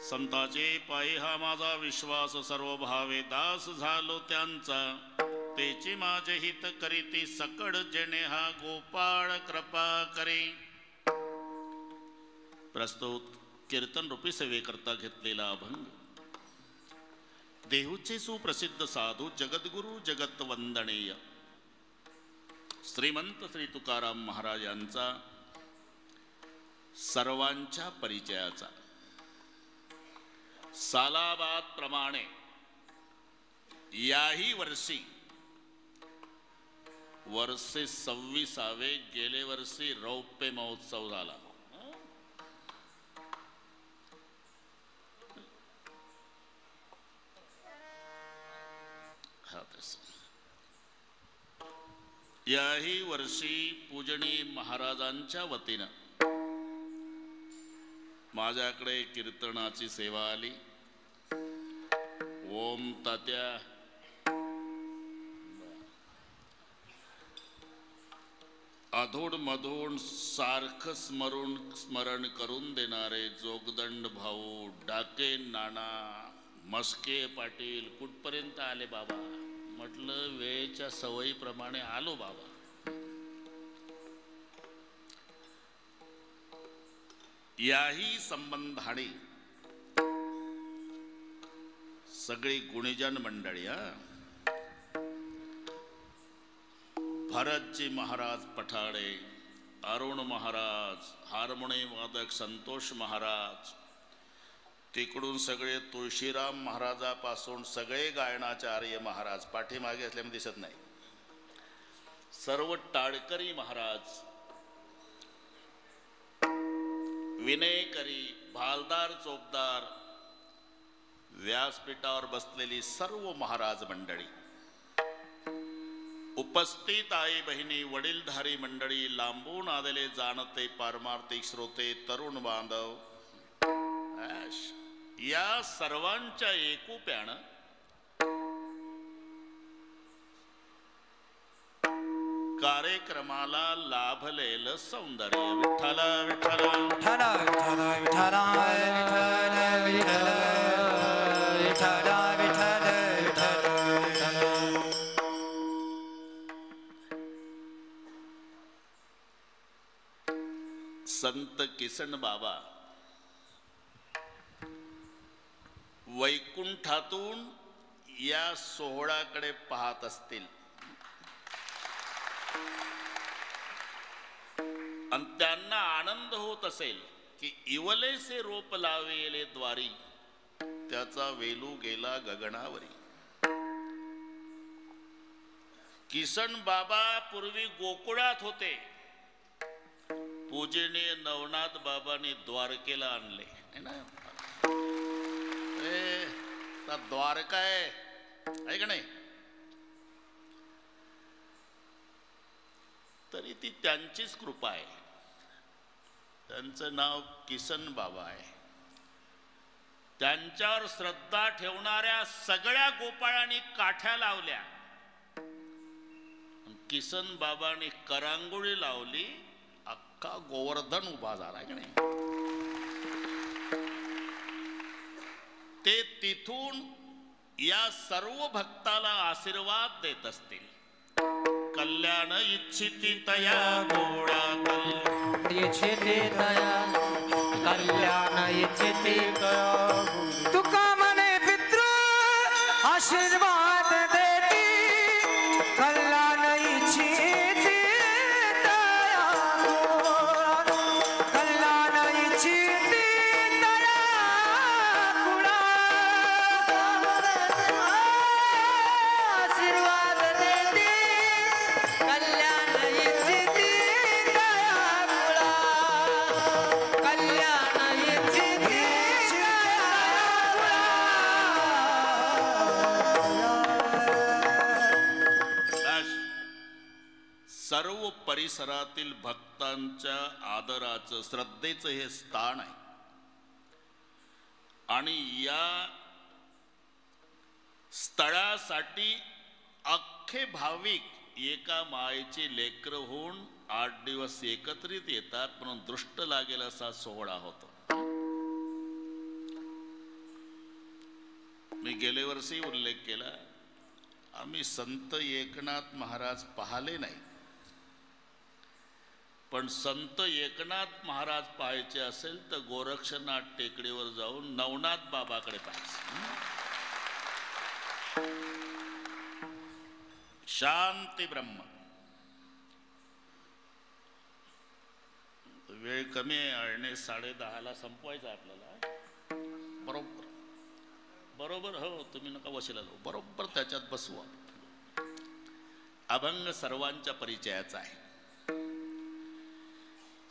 संताचे पायी हा माझा विश्वास, सर्व भावे दास झालो त्यांचा, तेची माझे हित करीती सकळ जेणे हा गोपाळ कृपा करे. प्रस्तुत कीर्तन रूपी सेवेकरता घेतलेला अभंग. देहूचे सुप्रसिद्ध साधू जगद्गुरु जगत वंदनीय श्रीमंत श्री तुकाराम महाराज यांचा सर्वांच्या परिचयाचा सालाबाद प्रमाणे याही वर्षी वर्षे 26वे, गेले वर्षी रौप्य महोत्सव झाला. याही वर्षी पूजनीय महाराजांच्या वतीनं माझ्याकडे कीर्तनाची सेवा आली. ओम तात्या अधोड मधोड सारखं स्मरण करून देणारे जोगदंड भाऊ, डाके नाना, मस्के पाटील कुठपर्यंत आले बाबा? म्हटलं वेळेच्या सवयीप्रमाणे आलो बाबा. याही संबंधाने सगळी गुणीजन मंडळी, भरतजी महाराज पठाडे, अरुण महाराज, हार्मोनियम वादक संतोष महाराज, तिकडून सगळे तुळशीराम महाराजापासून सगळे गायनाचार्य महाराज, पाठीमागे असल्यामुळे दिसत नाही, सर्व टाळकरी महाराज, विनयकरी, भालदार चोपदार, व्यासपीठावर बसलेली सर्व महाराज मंडळी, उपस्थित आई बहिणी, वडीलधारी मंडळी, लांबून आलेले जाणते पारमार्थिक श्रोते, तरुण बांधव, या सर्वांच्या एकोप्यानं कार्यक्रमाला लाभलेलं सौंदर्य. विठ्ठल विठ्ठल विठ्ठल विठ्ठल विठ्ठल विठ्ठल विठ्ठल विठ्ठल. संत किसन बाबा वैकुंठातून या सोहळ्याकडे पाहत असतील आणि त्यांना आनंद होत असेल की इवलेसे रोप लावेले द्वारी, त्याचा वेलू गेला गगनावरी. किसन बाबा पूर्वी गोकुळात होते, पूजनीय नवनाथ बाबांनी द्वारकेला आणले ना. द्वारका आहे का नाही? तरी ती त्यांचीच कृपा आहे. त्यांचं नाव किसन बाबा आहे. त्यांच्यावर श्रद्धा ठेवणाऱ्या सगळ्या गोपाळांनी काठ्या लावल्या. किसन बाबांनी करांगोळी लावली, अख्खा गोवर्धन उभा झाला की नाही. ते तिथून या सर्व भक्ताला आशीर्वाद देत असतील. कल्याण इच्छिती तया गोडा, इच्छिती तया कल्याण इच्छिती तया. तुका मने पितृ आशीर्वाद देती, कल्याण इच्छिती तया गोडा, कल्याण इच्छिती तया गोडा. आशीर्वाद देती, कल्याण इच्छिती तया गोडा, कल्याण इच्छिती सर्व परिसरातील भक्तांच्या आदराचं, श्रद्धेचं हे स्थान आहे. आणि या स्थळासाठी अख्खे भाविक एका मायेची लेकर होऊन 8 दिवस एकत्रित येतात. म्हणून दृष्ट लागेल असा सोहळा होतो. मी गेल्या वर्षी उल्लेख केला, आम्ही संत एकनाथ महाराज पाहिले नाही, पण संत एकनाथ महाराज पाहायचे असेल तर गोरक्षनाथ टेकडीवर जाऊन नवनाथ बाबाकडे पाहायचं. शांती ब्रह्म. वेळ कमी आहे आणि 10:30ला संपवायचं आपल्याला. बरोबर बरोबर. हो, तुम्ही नका वशिला लावू, बरोबर त्याच्यात बसवा. अभंग सर्वांच्या परिचयाचा आहे.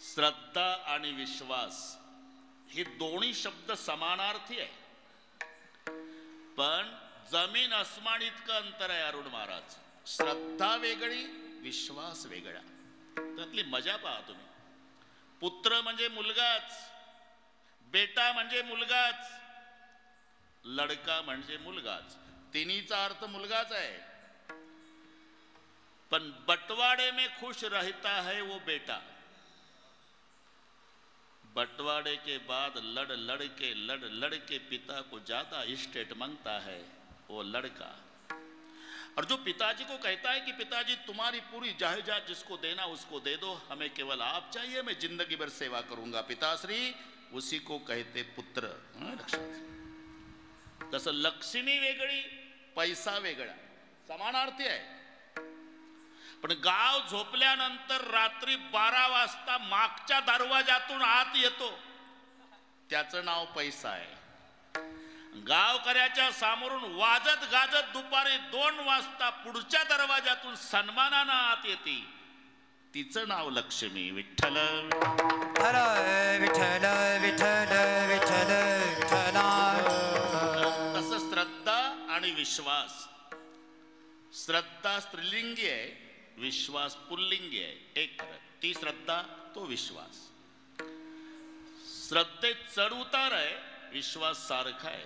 श्रद्धा आणि विश्वास हे दोन्ही शब्द समानार्थी आहे, पण जमीन अस्मान इतकं अंतर आहे. अरुण महाराज, श्रद्धा वेगळी, विश्वास वेगळा. त्यातली मजा पहा तुम्ही. पुत्र म्हणजे मुलगाच, बेटा म्हणजे मुलगाच, लडका म्हणजे मुलगाच, तिन्हीचा अर्थ मुलगाच आहे. पण बंटवाड़े में खुश रहता है वो बेटा, बंटवाड़े के बाद लड़ लड़ के पिता को ज्यादा इस्टेट मांगता है वो लड़का. और जो पिताजी को कहता है कि पिताजी तुम्हारी पूरी जायदाद जिसको देना उसको दे दो, हमें केवल आप चाहिए, मैं जिंदगी भर सेवा करूंगा पिताश्री, उसी को कहते पुत्र. लक्षात. तसं लक्ष्मी वेगळी, पैसा वेगळा, समानार्थी आहे. पण गाव झोपल्यानंतर रात्री 12 वाजता मागच्या दरवाजातून आत येतो, त्याचं नाव पैसा आहे. गावकऱ्याच्या समोरून वाजत गाजत दुपारी 2 वाजता पुढच्या दरवाजातून सन्मानानं आत येते, तिचं नाव लक्ष्मी. विठ्ठल विठ्ठल विठ्ठल विठ्ठल विठ्ठल. तसं श्रद्धा आणि विश्वास. श्रद्धा स्त्रीलिंगी आहे, विश्वास पुल्लिंगी आहे. एक फरक, ती श्रद्धा तो विश्वास. श्रद्धेत चढ उतार आहे, विश्वास सारखा आहे.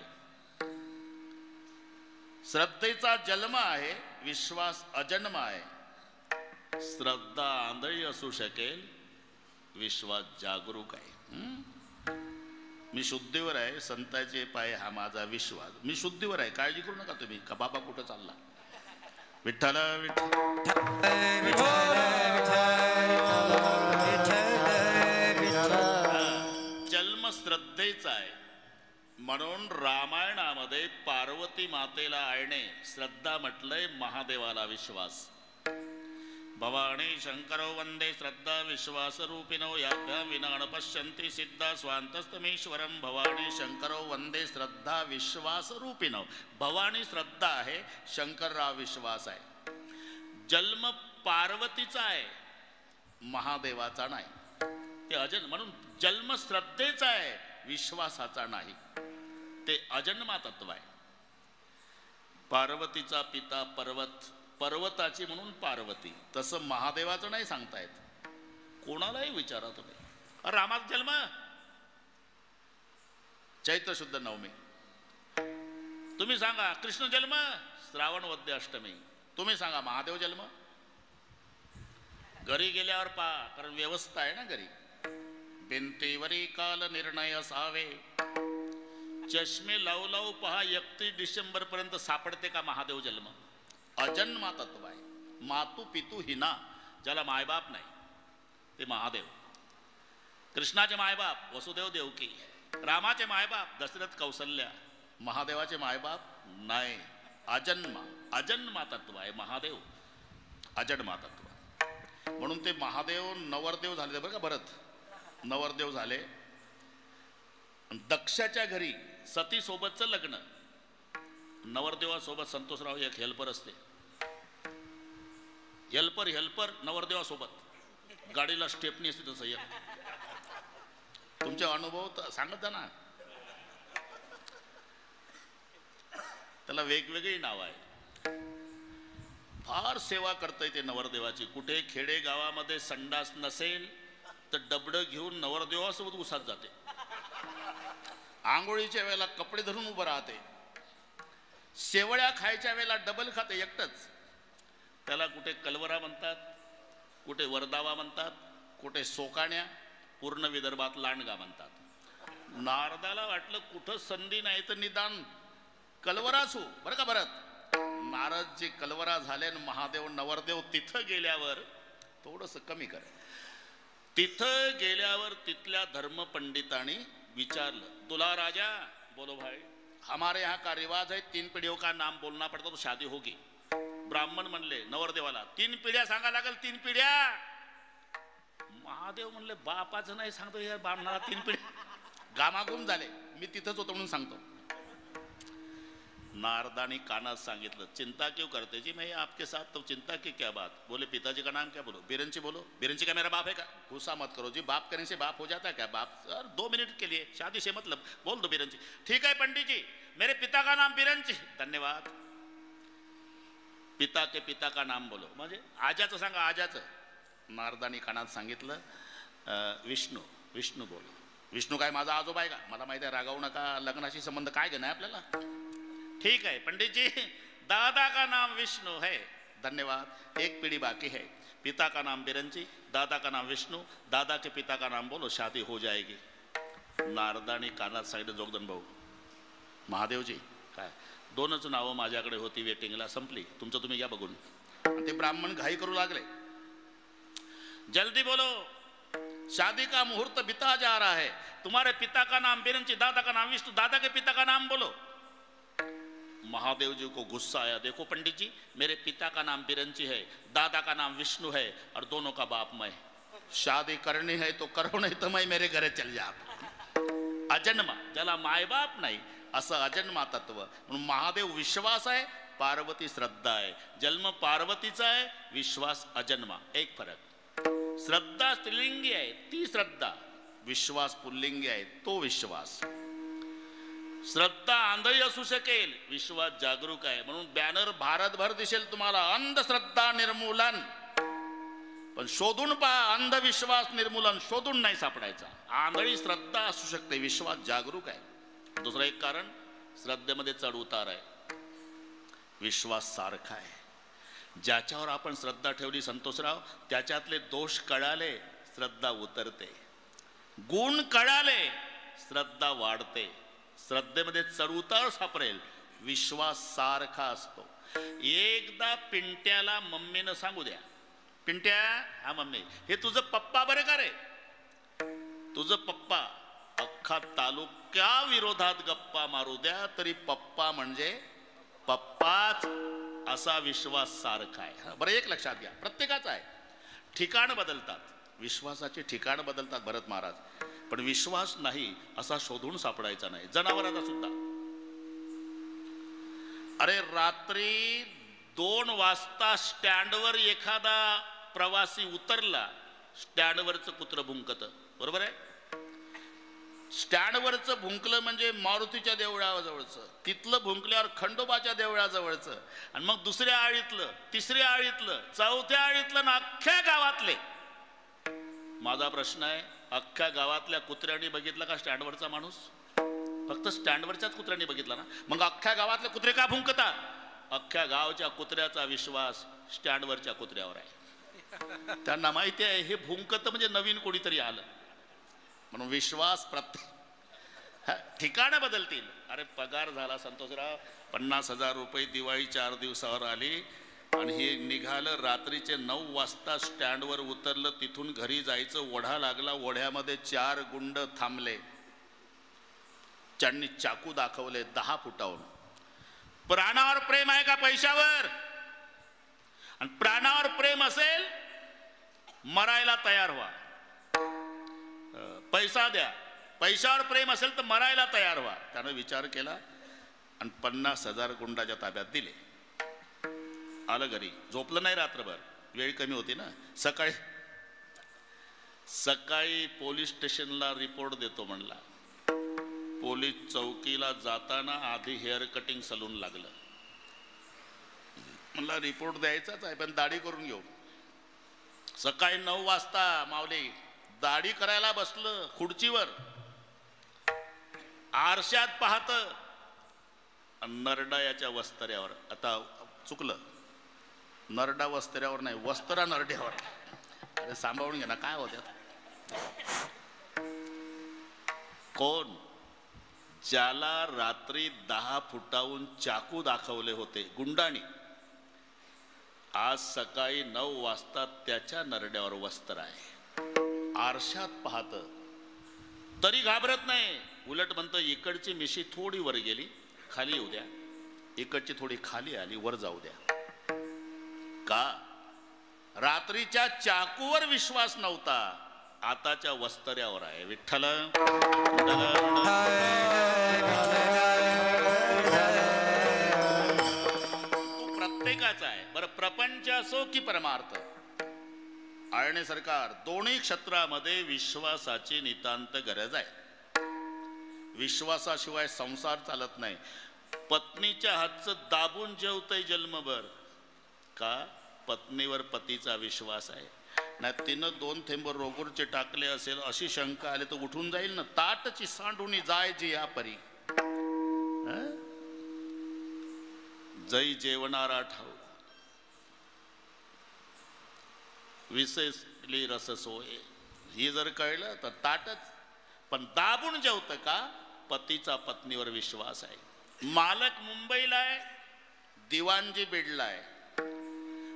श्रद्धेचा जन्म आहे, विश्वास अजन्म आहे. श्रद्धा आंधळी असू शकेल, विश्वास जागरूक आहे. मी शुद्धीवर आहे, संताचे पाय हा माझा विश्वास. मी शुद्धीवर आहे, काळजी करू नका तुम्ही. का बाबा कुठं चालला? विठ्ठल जन्म श्रद्धेचा आहे. म्हणून रामायणामध्ये पार्वती मातेला आणणे श्रद्धा म्हटलंय, महादेवाला विश्वास. भवानी शंकरो वंदे श्रद्धा विश्वास रूपिणो याभ्यां विना न पश्यन्ति सिद्धा स्वांतस्तमेश्वरम. भवानी शंकरो वंदे श्रद्धा विश्वास रूपिणो. भवानी श्रद्धा आहे, शंकरराव विश्वास आहे. जन्म पार्वतीचा आहे, महादेवाचा नाही. ते अजन्म, म्हणून जन्म श्रद्धेचा आहे, विश्वासाचा नाही. ते अजन्मा तत्व आहे. पार्वतीचा पिता पर्वत, पर्वताची म्हणून पार्वती. तसं महादेवाचं नाही सांगता येत. कोणालाही विचारा तुम्ही. रामाचा जन्म चैत्र शुद्ध नवमी. तुम्ही सांगा कृष्ण जन्म श्रावण वद्य अष्टमी. तुम्ही सांगा महादेव जन्म. घरी गेल्यावर पहा, कारण व्यवस्था आहे ना घरी. भिंतीवरी काल निर्णय असावे, चष्मे लावू लावू पहा, 31 डिसेंबर पर्यंत सापडते का महादेव जन्म. अजन्मा तत्व आहे. मातू पितू हिना, ज्याला मायबाप नाही ते महादेव. कृष्णाचे मायबाप वसुदेव देवकी, रामाचे मायबाप दशरथ कौसल्या. महादेवाचे मायबाप नाही. अजन्मा, अजन्मा तत्व आहे महादेव, अजन्मा तत्व. म्हणून ते महादेव नवरदेव झाले बरं का. भरत नवरदेव झाले. दक्षाच्या घरी सती सोबतचं लग्न. नवरदेवासोबत संतोषराव एक हेल्पर असते. हेल्पर नवरदेवासोबत गाडीला स्टेपनी असते. तसं एक तुमचे अनुभव सांगत ना. त्याला वेगवेगळी नाव आहे. फार सेवा करता येते नवरदेवाची. कुठे खेडे गावामध्ये संडास नसेल तर डबडं घेऊन नवरदेवासोबत उसात जाते. आंघोळीच्या वेळेला कपडे धरून उभं राहते. शेवळ्या खायच्या वेळेला डबल खाते एकटंच. त्याला कुठे कलवरा म्हणतात, कुठे वरदावा म्हणतात, कुठे सोकाण्या, पूर्ण विदर्भात लांडगा म्हणतात. नारदाला वाटलं कुठं संधी नाही तर निदान कलवरासू बरं का. भरत नारदजी कलवरा झाले आणि महादेव नवरदेव तिथं गेल्यावर थोडंसं कमी कर. तिथं गेल्यावर तिथल्या धर्मपंडितांनी विचारलं, तुला राजा? बोलो भाई. हमारे यहाँ का रिवाज है 3 पीढ़ियों का नाम बोलना पड़ता तो शादी होगी. ब्राह्मण म्हणले नवरदेवाला 3 पिढ्या सांगा लागेल. 3 पिढ्या. महादेव म्हणले बापाचं नाही सांगतो या बामणाला 3 पिढ्या. गामागुम झाले. मी तिथंच होतो म्हणून सांगतो. नारदानी कानात सांगितलं, चिंता क्यों करते जी, मैं आपके साथ तो चिंता की क्या बात. बोले पिताजी का नाम क्या? बोलो बिरंची. बोलो बिरंची का मेरा बाप है का? गुस्सा मत करो जी, बाप करने से बाप हो जाता है क्या? बाप सर 2 मिनट के लिए शादी से मतलब, बोल दो बिरंची. ठीक है पंडित जी, मेरे पिता का नाम बिरंची. धन्यवाद. पिता के पिता का नाम बोलो. म्हणजे आजाचं सांगा. आजाचं. नारदानी कानात सांगितलं विष्णू. विष्णू बोलो. विष्णू काय माझा आजोबा आहे का? मला माहिती आहे, रागावू नका. लग्नाशी संबंध काय घेणं आहे आपल्याला? ठीक है पंडित जी, दादा का नाम विष्णु है. धन्यवाद. 1 पीढ़ी बाकी है. पिता का नाम बिरंची, दादा का नाम विष्णु. दादा के पिता का नाम बोलो, शादी हो जाएगी. नारदानी कानात सांगितलं, जोगदन भाऊ महादेवजी काय 2च नावं माझ्याकडे होती वेटिंगला, संपली. तुमचं तुम्ही घ्या बघून. ते ब्राह्मण घाई करू लागले, जल्दी बोलो शादी का मुहूर्त बिता जा रहा है. तुम्हारे पिता का नाम बिरंची, दादा का नाम विष्णु. दादा के पिता का नाम बोलो. महादेव जी को गुस्सा आया, देखो पंडित जी, मेरे पिता का नाम बिरंची है, दादा का नाम विष्णु है और दोनों का बाप मैं. शादी करनी है तो करो, नहीं तो मैं मेरे घरे चल जा. अजन्मा, ज्याला मायबाप नाही असं अजन्मा तत्व. म्हणून महादेव विश्वास आहे, पार्वती श्रद्धा आहे. जन्म पार्वतीचा आहे, विश्वास अजन्मा. एक फरक. श्रद्धा स्त्रीलिंगी आहे, ती श्रद्धा. विश्वास पुल्लिंगी आहे, तो विश्वास. श्रद्धा आंधळी असू शकेल, विश्वास जागरूक आहे. म्हणून बॅनर भारतभर दिसेल तुम्हाला, अंधश्रद्धा निर्मूलन. पण शोधून पहा, अंधविश्वास निर्मूलन शोधून नाही सापडायचा. आंधळी श्रद्धा असू शकते, विश्वास जागरूक आहे. दुसरं एक कारण, श्रद्धेमध्ये चढ उतार आहे, विश्वास सारखा आहे. ज्याच्यावर आपण श्रद्धा ठेवली संतोषराव, त्याच्यातले दोष कळाले, श्रद्धा उतरते. गुण कळाले, श्रद्धा वाढते. श्रद्धेमध्ये चढउतार सापडेल, विश्वास सारखा असतो. एकदा पिंट्याला मम्मीनं सांगू द्या, पिंट्या, हा मम्मी, हे तुझं पप्पा बरे का रे? तुझं पप्पा. अख्खा तालुक्या विरोधात गप्पा मारू द्या, तरी पप्पा म्हणजे पप्पाच, असा विश्वास सारखा आहे. बरं एक लक्षात घ्या, प्रत्येकाचा आहे. ठिकाण बदलतात, विश्वासाचे ठिकाण बदलतात भरत महाराज, पण विश्वास नाही असा शोधून सापडायचा नाही. जनावरांचा सुद्धा. अरे रात्री 2 वाजता स्टँडवर एखादा प्रवासी उतरला, स्टँडवरचं कुत्रं भुंकत. बरोबर आहे? स्टँडवरचं भुंकलं म्हणजे मारुतीच्या देवळाजवळचं, तिथलं भुंकल्यावर खंडोबाच्या देवळाजवळचं, आणि मग दुसऱ्या आळीतलं, तिसऱ्या आळीतलं, चौथ्या आळीतलं, ना अख्ख्या गावातले. माझा प्रश्न आहे, अख्ख्या गावातल्या कुत्र्यांनी बघितला का स्टँडवरचा माणूस? फक्त स्टँडवरच्याच कुत्र्यांनी बघितला ना. मग अख्ख्या गावातले कुत्रे का भुंकतात? अख्ख्या गावच्या कुत्र्याचा विश्वास स्टँडवरच्या कुत्र्यावर आहे. त्यांना माहिती आहे हे भुंकत म्हणजे नवीन कोणीतरी आलं. म्हणून विश्वास प्रत्येक ठिकाणं बदलतील. अरे पगार झाला संतोषराव, 50,000 रुपये दिवाळी 4 दिवसावर आली, आणि हे निघालं रात्रीचे 9 वाजता स्टँडवर उतरलं. तिथून घरी जायचं, ओढा लागला, ओढ्यामध्ये 4 गुंड थांबले. त्यांनी चाकू दाखवले 10 फुटावरून. प्राणावर प्रेम आहे का पैशावर? आणि प्राणावर प्रेम असेल, मरायला तयार व्हा. पैसा द्या. पैशावर प्रेम असेल तर मरायला तयार व्हा. त्यानं विचार केला आणि 50,000 गुंडाच्या ताब्यात दिले. आलं घरी, झोपलं नाही रात्रभर, वेळ कमी होती ना. सकाळी पोलीस स्टेशनला रिपोर्ट देतो म्हणला. पोलीस चौकीला जाताना आधी हेअर कटिंग सलून लागलं. म्हणला रिपोर्ट द्यायचाच आहे, पण दाढी करून घेऊ. सकाळी 9 वाजता माऊली दाढी करायला बसलं खुर्चीवर, आरशात पाहत नरडायाच्या वस्त्र्यावर. आता चुकलं, नरडा वस्त्र्यावर नाही, वस्त्रा नरड्यावर. अरे सांभाळून घे ना, काय होत्यात. कोण? ज्याला रात्री 10 फुटाहून चाकू दाखवले होते गुंडाणी, आज सकाळी 9 वाजता त्याच्या नरड्यावर वस्त्र आहे. आरशात पाहत तरी घाबरत नाही, उलट म्हणतं इकडची मिशी थोडी वर गेली, खाली येऊ द्या, इकडची थोडी खाली आली, वर जाऊ द्या. का? रात्रीच्या चाकूवर विश्वास नव्हता, आताच्या वस्त्र्यावर आहे. विठ्ठल तो प्रत्येकाचा आहे. बरं, प्रपंच असो की परमार्थ, आळणे सरकार दोन्ही क्षेत्रामध्ये विश्वासाची नितांत गरज आहे. विश्वासाशिवाय संसार चालत नाही. पत्नीच्या हातचं दाबून जेवतय जन्मभर, का? पत्नीवर पतीचा विश्वास आहे. नाही तिनं 2 थेंब रोगूरचे टाकले असेल अशी शंका आली तर उठून जाईल ना. ताटची सांडून जायची या परी. जै जेवणारा ठाऊ विशेषली रस सोय, ही जर कळलं तर ताटच. पण दाबून जेवतं का? पतीचा पत्नीवर विश्वास आहे. मालक मुंबईला आहे, दिवाणजी बीडला आहे,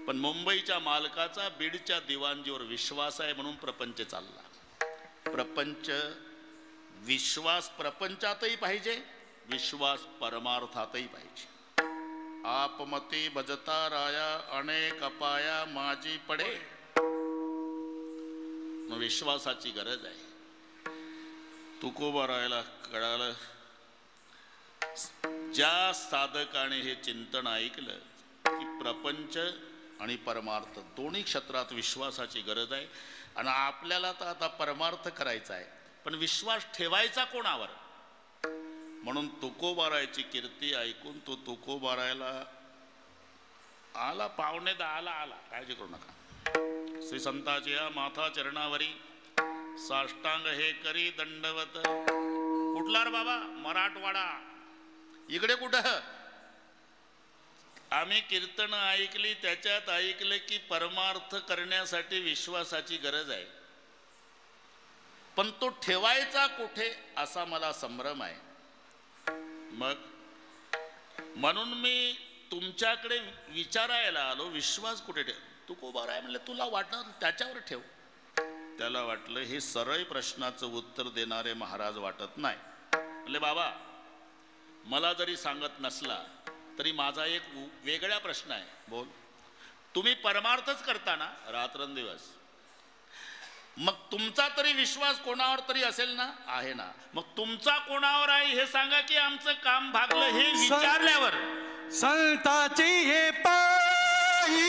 पण मुंबईच्या मालकाचा बीडच्या दिवाणजीवर विश्वास आहे म्हणून प्रपंच चालला. प्रपंच विश्वास प्रपंचातही पाहिजे, विश्वास परमार्थातही पाहिजे. आपमती भजता राया अनेक अपाया माझी पडे. विश्वासाची गरज आहे. तुकोबारायला कळालं, ज्या साधकाने हे चिंतन ऐकलं की प्रपंच आणि परमार्थ दोन्ही क्षेत्रात विश्वासाची गरज आहे. आणि आपल्याला तर आता परमार्थ करायचा आहे, पण विश्वास ठेवायचा कोणावर? म्हणून तुकोबारायची कीर्ती ऐकून तो तुकोबारायला आला. 9:45 आला, काळजी करू नका. श्री संताची माथा चरणावरी साष्टांग हे करी दंडवत. कुठला रे बाबा? मराठवाडा. इकडे कुठं? आम्ही कीर्तन ऐकली, त्याच्यात ऐकलं की परमार्थ करण्यासाठी विश्वासाची गरज आहे, पण तो ठेवायचा कुठे असा मला संभ्रम आहे. मग म्हणून मी तुमच्याकडे विचारायला आलो, विश्वास कुठे ठेव? तुकोबार आहे म्हणलं, तुला वाटणार त्याच्यावर ठेव. त्याला वाटलं हे सरळ प्रश्नाचं उत्तर देणारे महाराज वाटत नाही. म्हणले बाबा, मला जरी सांगत नसला तरी माझा एक वेगळा प्रश्न आहे. बोल. तुम्ही परमार्थच करता ना रात्रंदिवस, मग तुमचा तरी विश्वास कोणावर तरी असेल ना? आहे ना. मग तुमचा कोणावर आहे हे सांगा की आमचं काम भागलं हे विचारल्यावर. संताची हे पायी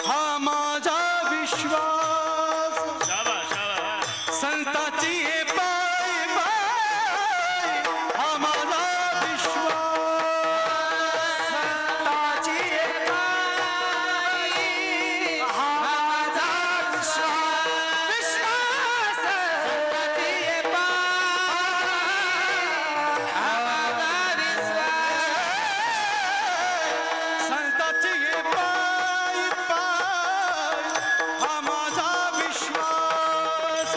हा माझा विश्वास. शाबास शाबास. संताची हे पायी हा माझा विश्वास. संताची हे पायी हा माझा विश्वास. विश्वास. संताची हे पायी हा माझा विश्वास. संताची हे पायी हा माझा विश्वास.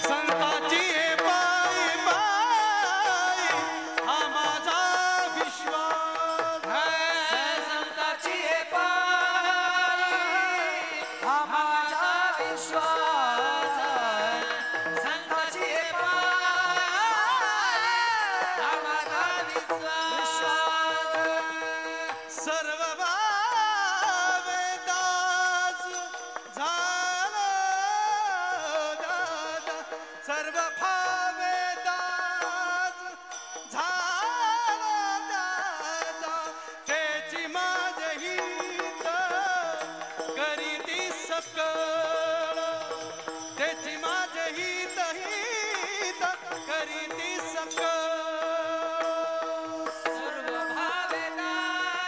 संताची हे पायी हा माझा विश्वास. संताची हे पायी हा माझा विश्वास. संताची हे पायी हा माझा विश्वास. सर्व भावेदास झाला दादा. सर्व भावेदास झाला दादा. त्याची माझे हित करीती सकळ. त्याची माझे हित करीती सकळ. सर्व भावेदास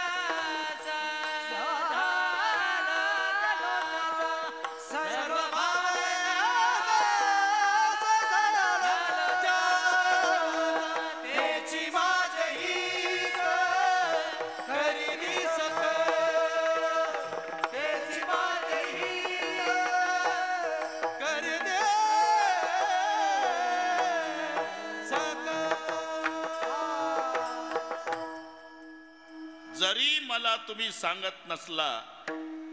जरी मला तुम्ही सांगत नसला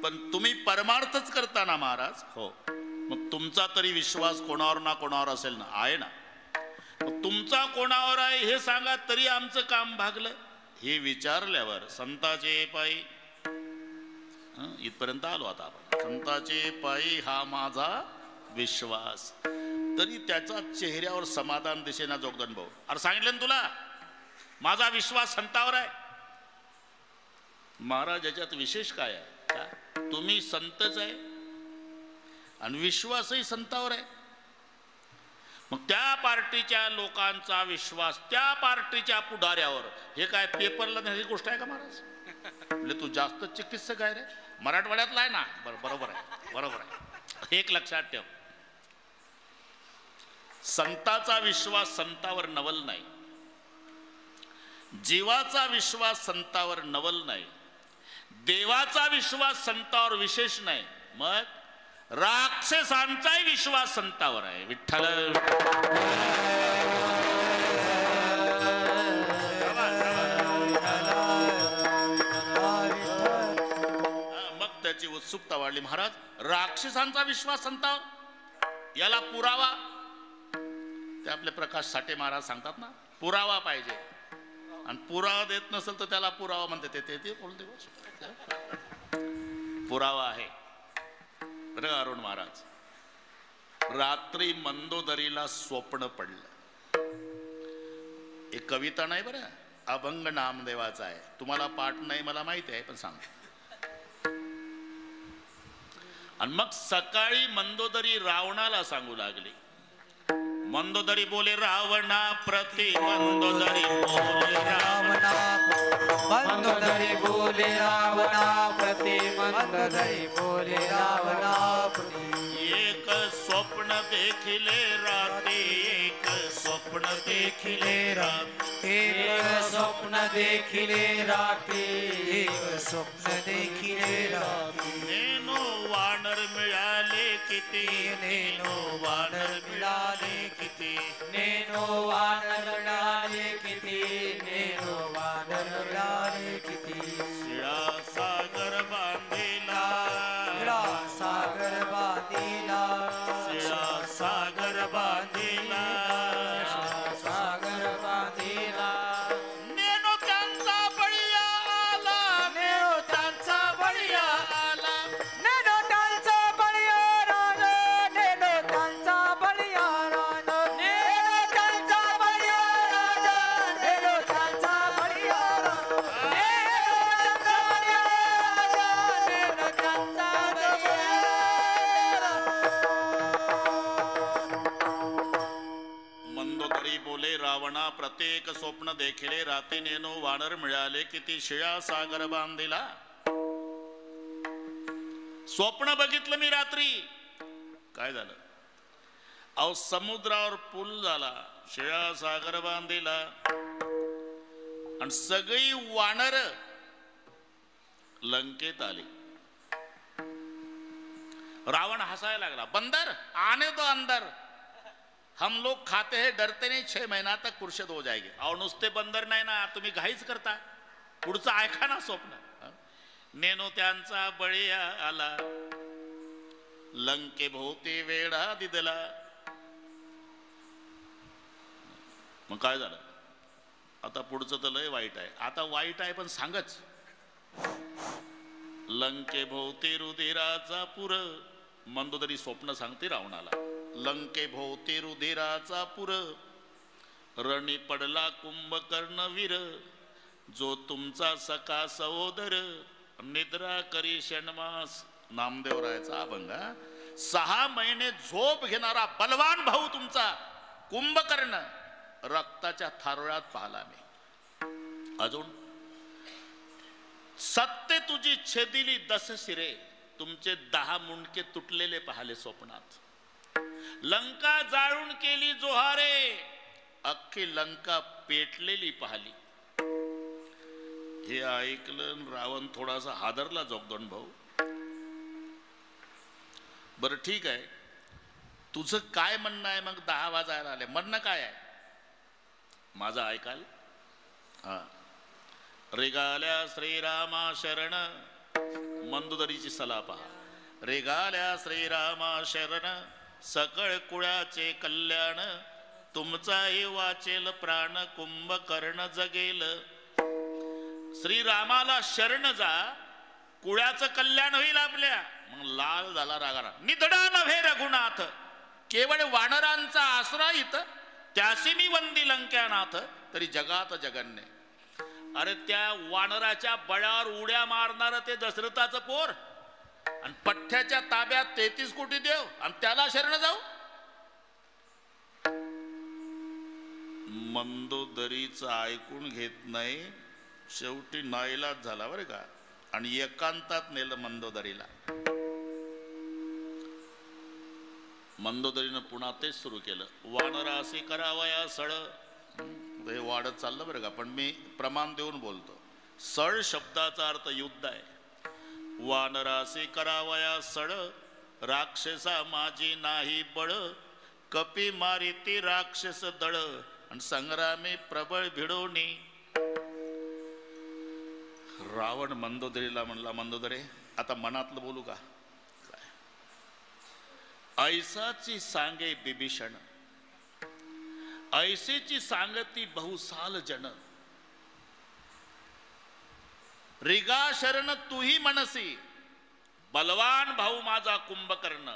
पण तुम्ही परमार्थच करता ना महाराज. हो, मग तुमचा तरी विश्वास कोणावर ना कोणावर असेल ना, आहे ना. मग तुमचा कोणावर आहे हे सांगा, तरी आमचं काम भागलं. हे विचारल्यावर संताचे पायी, इथपर्यंत आलो आता आपण. संताचे पायी हा माझा विश्वास. तरी त्याच्या चेहऱ्यावर समाधान दिसेना जोगदंड भाऊ. अरे सांगितलं ना तुला, माझा विश्वास संतावर आहे. महाराज याच्यात विशेष काय आहे? तुम्ही संतच आहे आणि विश्वासही संतावर आहे. मग त्या पार्टीच्या लोकांचा विश्वास त्या पार्टीच्या पुढाऱ्यावर, हे काय पेपरला नाही गोष्ट आहे का महाराज? म्हणजे तू जास्त चिकित्सक आहे रे, मराठवाड्यातला आहे ना. बरोबर आहे, बरोबर आहे. एक लक्षात ठेव, संताचा विश्वास संतावर नवल नाही, जीवाचा विश्वास संतावर नवल नाही, देवाचा विश्वास संतावर विशेष नाही. मग राक्षसांचाही विश्वास संतावर आहे. विठ्ठल मग त्याची उत्सुकता वाढली. महाराज, राक्षसांचा विश्वास संतावर, याला पुरावा. ते आपले प्रकाश साठे महाराज सांगतात ना, पुरावा पाहिजे. आणि पुरावा देत नसेल तर त्याला पुरावा म्हणते. ते बोलते पुरावा आहे. बरं अरुण महाराज, रात्री मंदोदरीला स्वप्न पडलं. एक कविता नाही बरं, अभंग नामदेवाचा आहे. तुम्हाला पाठ नाही मला माहिती आहे, पण सांग. आणि मग सकाळी मंदोदरी रावणाला सांगू लागली. मंदोदरी बोले रावणा प्रति, मंदोदरी बोले रावणा, मंदोदरी बोले रावणा प्रति, मंदोदरी बोले रावणा प्रति. एक स्वप्न देखिले राती, एक स्वप्न देखिले राती, एक स्वप्न देखिले राती, एक स्वप्न देखिले राती. नेनो वानर मिळाले किती, नेनो वानर मिळाले किती, नेनो वानर मिळाले किती, नेनो वानर मिळाले किती. शिळा सागर बांधिला, शिळा सागर बांधिला, शिळा सागर बांधिला, शिळा सागर बांधिला. नेनो त्यांचा बळीया आला, नेनो त्यांचा बळीया आला. नेनो त्यांचा बळीया राजा, नेनो त्यांचा बळीया राजा, नेनो त्यांचा बळीया राजा, नेनो त्यांचा बळीया राजा, नेनो त्यांचा बळीया राजा, नेनो त्यांचा बळीया राजा. मंदोदरी बोले रावणा प्रत्येक स्वप्न देखिले राती, नेनो वानर मिळाले किती, शिळा सागर बांधिला. स्वप्न बघितलं मी रात्री. काय झालं? अहो समुद्रावर पूल झाला, शिळा सागर बांधिला, आणि सगळी वानर लंकेत आली. रावण हसायला लागला. बंदर आने दो अंदर, हम लोग खाते हैं डरते नहीं, 6 महीना तक कुर्शद हो जाएगी. अहो नुसते बंदर नाही ना, तुम्ही घाईच करता. पुढचं ऐका ना स्वप्न. नेनो त्यांचा बळी आला, लंके भोवती वेढा दिदला. मग काय झालं? आता पुढचं तर लय वाईट आहे. आता वाईट आहे पण सांगच. लंके भोवती रुधिराचा पुर, मंदोदरी स्वप्न सांगते रावणाला. लंके भोवती रुधिराचा पुर, रणी पडला कुंभकर्ण वीर, जो तुमचा सखा सहोदर, निद्रा करी षण्मास. नामदेवरायाचा अभंग. 6 महिने झोप घेणारा बलवान भाऊ तुमचा कुंभकर्ण रक्ताच्या थारोळ्यात पाहला मी. अजून सत्य तुझी छेदिली 10 शिरे, तुमचे 10 मुंडके तुटलेले पाहिले स्वप्नात. लंका जाळून केली जोहारे, अख्खी लंका पेटलेली पाहिली. हे ऐकलं रावण थोडासा हादरला. जोगदंड भाऊ, बरं ठीक आहे, तुझं काय म्हणणं आहे? मग 10 वाजायला आले, म्हणणं काय आहे माझं ऐकाल? हा, रेगाल्या श्रीरामा शरण, मंदोदरीची सला पहा. रेगाल्या श्रीरामा शरण, सकळ कुळाचे कल्याण, तुमचाही वाचेल प्राण, कुंभकर्ण जगेल. श्रीरामाला शरण जा, कुळाचं कल्याण होईल आपल्या. मग लाल झाला रागाला. निधडा नव्हे रघुनाथ, केवळ वानरांचा आसरा इथं, त्यासी मी वंदी लंक्यानाथ, तरी जगात जगन्य. अरे त्या वानराच्या बळावर उड्या मारणार ते दशरथाचं पोर, आणि पठ्ठ्याच्या ताब्यात 33 कोटी देव, आणि त्याला शरण जाऊ. मंदोदरीचं ऐकून घेत नाही. शेवटी नाईलाज झाला बरं का, आणि एकांतात नेलं मंदोदरीला. मंदोदरीनं पुन्हा तेच सुरू केलं. वानरासी करावया सळ. हे वाढत चाललं बरं का, पण मी प्रमाण देऊन बोलतो. सळ शब्दाचा अर्थ युद्ध आहे. वानरासी करावया सळ, राक्षसा माझी नाही बळ, कपी मारिती राक्षस दळ, आणि संग्रामी प्रबळ भिडोनी. रावण मंदोदरीला म्हणला, मंदोदरे आता मनातलं बोलू का? ऐसाची सांगे बिभीषण, ऐसेची सांगती बहुसाल जन. रिगा शरण तूही मनसी, बलवान भाऊ माझा कुंभकर्ण,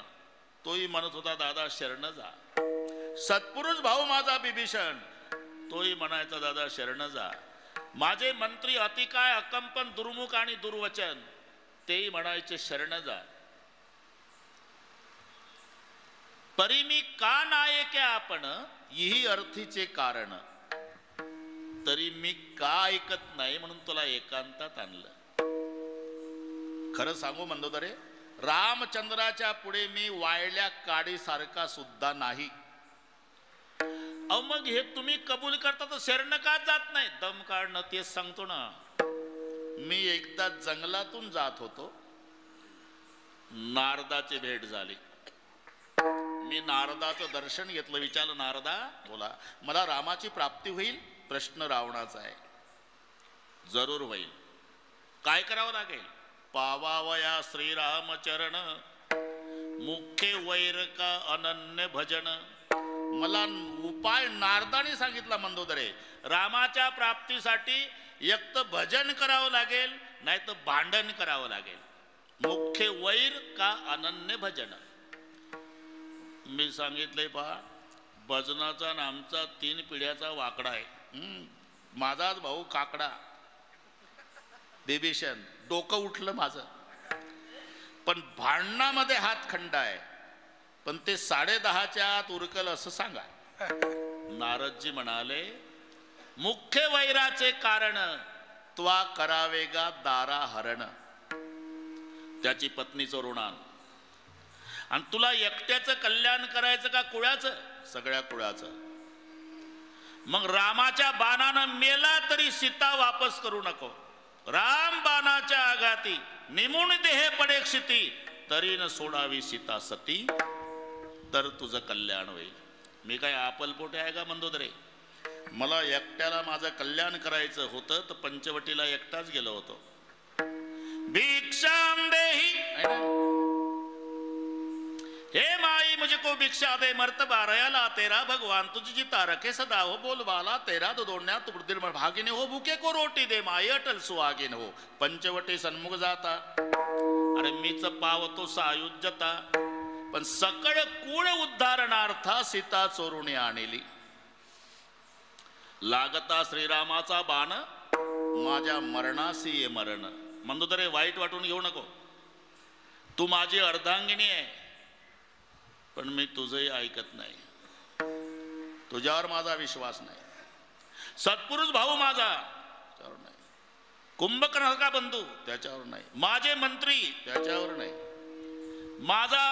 तोही म्हणत होता दादा शरण जा. सत्पुरुष भाऊ माझा बिभीषण, तोही म्हणायचा दादा शरण जा. माझे मंत्री अतिकाय अकंपन दुर्मुख आणि दुर्वचन, तेही म्हणायचे शरण जा. परी मी का नायके आपण, यही अर्थीचे कारण, तरी मी का ऐकत नाही म्हणून तुला एकांतात आणलं. खरं सांगू मंदोदरे, रामचंद्राच्या पुढे मी वाळल्या काडीसारखा सुद्धा नाही. अहो मग हे तुम्ही कबूल करता तर शरण का जात नाही? दम काढणं तेच सांगतो ना. मी एकदा जंगलातून जात होतो, नारदाची भेट झाली. मी नारदाचं दर्शन घेतलं. विचारलं, नारदा बोला, मला रामाची प्राप्ती होईल? प्रश्न रावणाचा आहे. जरूर होईल. काय करावं लागेल? पावावया श्रीरामचरण, मुख्य वैर का अनन्य भजन. मला उपाय नारदाने सांगितला मंदोदरे. रामाच्या प्राप्तीसाठी एक तर भजन करावं लागेल, नाही तर भांडण करावं लागेल. मुख्य वैर का अनन्य भजन. मी सांगितलंय पहा, भजनाचा आणि आमचा 3 पिढ्याचा वाकडा आहे. माझाच भाऊ काकडा बिभीषण, डोकं उठलं माझं. पण भांडणामध्ये हात खंड आहे. पण ते 10:30च्या आत उरकल असं सांगा. नारदजी म्हणाले, मुख्य वैराचे कारण त्वा करावेगा दारा हरण. त्याची पत्नीचं ऋण आण. आणि तुला एकट्याचं कल्याण करायचं का कुळाचं? सगळ्या कुळाचं. मग रामाच्या बाणानं मेला तरी सीता वापस करू नको. राम बाणाच्या आघाती निमुण देहे पडे क्षिती, तरी न सोडावी सीता सती, तर तुझं कल्याण होईल. मी काय आपलपोटे आहे का मंदोदरे? मला एकट्याला माझं कल्याण करायचं होतं तर पंचवटीला एकटाच गेलो होतो. भिक्षाम देही, हे माई मुझको भिक्षा दे, मर्तबा रयाला तेरा भगवान तुझी जिता रखे सदा हो. बोलबाला तेरा दोडण्या तुबदिल भागिने हो, भूखे को रोटी दे माई अटल सुहागिन हो. पंचवटी सन्मुख जाता, अरे मीच पावतो सायुज्यता. पण सकळ कुळ उद्धारणार्था सीता चोरुणी आणली. लागता श्रीरामाचा बाण, माझ्या मरणासी ये मरण. मंदोदरे वाईट वाटून घेऊ नको. तू माझी अर्धांगिनी आहे, पण मी तुझंही ऐकत नाही. तुझ्यावर माझा विश्वास नाही. सत्पुरुष भाऊ माझा त्याच्यावर नाही. कुंभकर्ण का बंधू त्याच्यावर नाही. माझे मंत्री त्याच्यावर नाही. माझा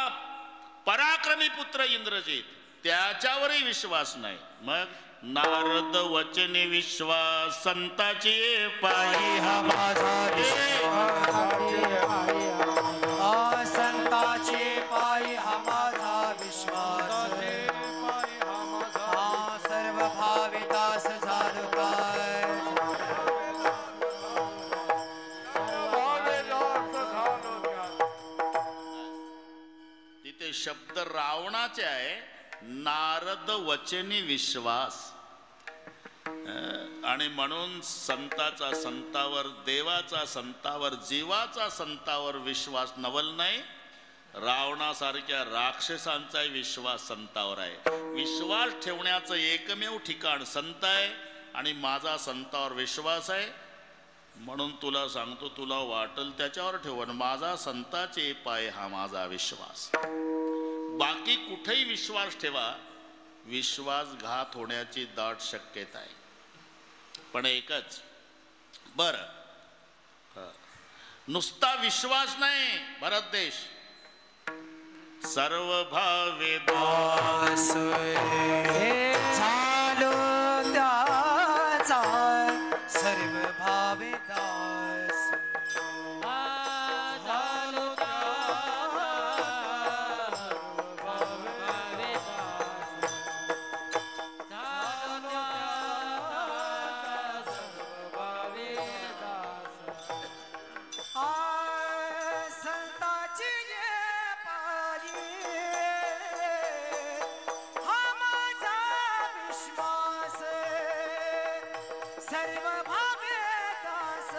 पराक्रमी पुत्र इंद्रजित त्याच्यावरही विश्वास नाही. मग नारद वचनी विश्वास, संताची पायी हा माझा विश्वास. संताची पायी हा माझा विश्वास. सर्व भावितास झालो काय, तर रावणाचे आहे नारद वचनी विश्वास. आणि म्हणून संताचा संतावर, देवाचा संतावर, जीवाचा संतावर विश्वास नवल नाही. रावणासारख्या राक्षसांचाही विश्वास संतावर आहे. विश्वास ठेवण्याचं एकमेव ठिकाण संत आहे आणि माझा संतावर विश्वास आहे. म्हणून तुला सांगतो, तुला वाटल त्याच्यावर ठेव, माझा संताचे पाय हा माझा विश्वास. बाकी कुठेही विश्वास ठेवा, विश्वासघात होण्याची दाट शक्यता आहे. पण एकच बर, नुसता विश्वास नाही भरत देश, सर्व भावे दास हे झालो त्याचा, सर्व भावे दास झालो त्याचा, सर्व भावे दास झालो त्याचा, सर्व भावे दास. संताची सर्व भावे दास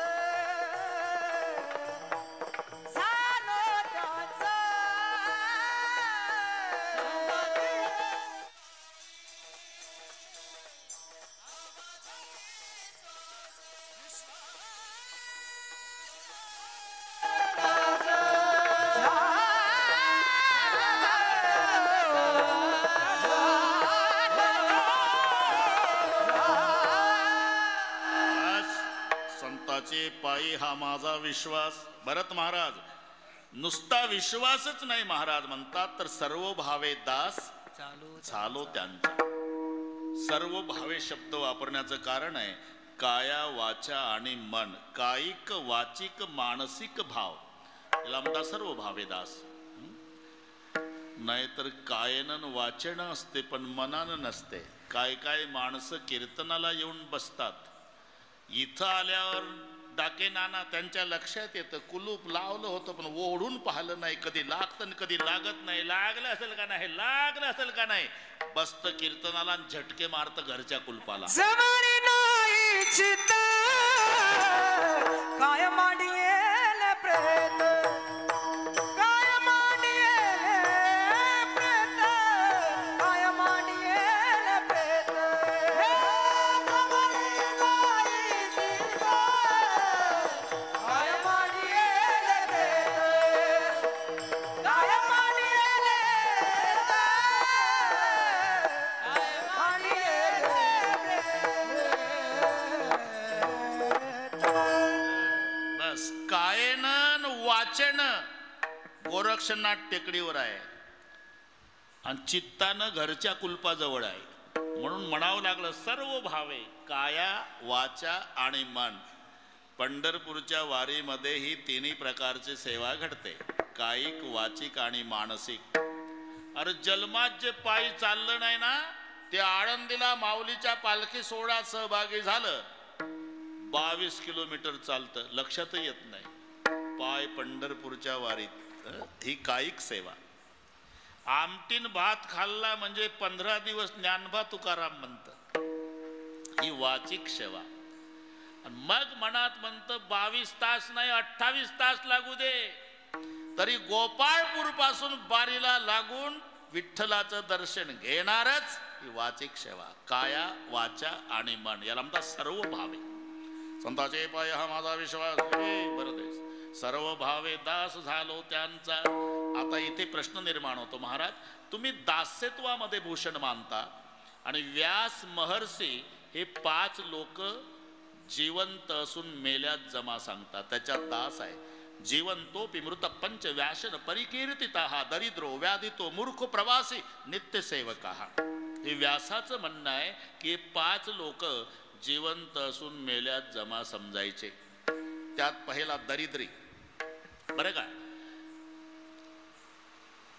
झालो त्याचा. पायी हा माझा विश्वास. भरत महाराज नुसता विश्वासच नाही महाराज म्हणतात, तर सर्व भावे दास झालो त्यांचा. सर्व भावे शब्द वापरण्याचं कारण आहे काया वाचा आणि मन, कायिक वाचिक मानसिक भाव याला म्हणतात सर्व भावे दास. नाहीतर कायनं वाचन असते पण मनानं नसते. काय काय माणसं कीर्तनाला येऊन बसतात, इथं आल्यावर डाके नाना त्यांच्या लक्षात येतं कुलूप लावलं होतं पण ओढून पाहिलं नाही, कधी लागतं कधी लागत नाही, लागलं असेल का नाही, लागलं असेल का नाही, बसत कीर्तनाला झटके मारत घरच्या कुलपाला. जमानी नाही चित काय मांडियेल प्रेत, काय मांडियेल प्रेत, काय मांडियेल प्रेत. वाचन गोरक्षनाथ टेकडीवर आहे आणि चित्तानं घरच्या कुलपाजवळ आहे. म्हणून म्हणावं लागलं सर्व भावे काया वाचा आणि मन. पंढरपूरच्या वारीमध्ये ही तिन्ही प्रकारची सेवा घडते, कायिक वाचिक आणि मानसिक. अरे जन्मात जे पायी चाललं नाही ना, ते आळंदीला माऊलीच्या पालखी सोहळ्यात सहभागी झालं, 22 किलोमीटर चालतं, लक्षात येत नाही. पाय पंढरपूरच्या वारीत ही कायिक सेवा. आमटीन भात खाल्ला म्हणजे 15 दिवस ज्ञानबा तुकाराम म्हणत, ही वाचिक सेवा. मग मनात म्हणतं 22 तास नाही 28 तास लागू दे, तरी गोपाळपूर पासून बारीला लागून विठ्ठलाचं दर्शन घेणारच ही वाचिक सेवा. काया वाचा आणि मन याला म्हणतात सर्व भावे. संताचे पाय हा माझा विश्वास. बरं, सर्व भावे दास झालो त्यांचा. आता इथे प्रश्न निर्माण होतो, महाराज तुम्ही दास्यत्वामध्ये भूषण मानता आणि व्यास महर्षी हे 5 लोक जिवंत असून मेल्यात जमा सांगतात, त्याच्यात दास आहे. जीवंतो पिमृत पंच व्यासन परिकीर्तिता दरिद्रो व्याधितो मूर्ख प्रवासी नित्य सेवका. हे व्यासाचं म्हणणं आहे की 5 लोक जिवंत असून मेल्यात जमा समजायचे. त्यात पहिला दरिद्री. बरं का,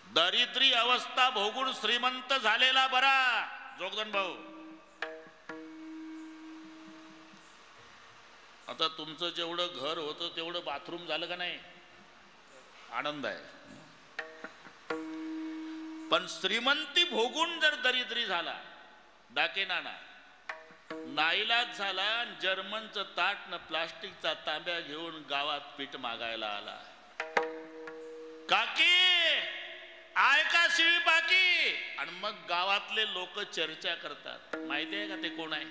दरिद्री अवस्था भोगून श्रीमंत झालेला बरा. जोगदन भाऊ, आता तुमचं जेवढं घर होतं तेवढं बाथरूम झालं का नाही? आनंद आहे. पण श्रीमंती भोगून जर दरिद्री झाला डाके नाना, नाईलाज झाला आणि जर्मनचं ताट न प्लास्टिकचा तांब्या घेऊन गावात पीठ मागायला आला. काकी आय का शिवी बाकी, आणि मग गावातले लोक चर्चा करतात, माहिती आहे का ते कोण आहे?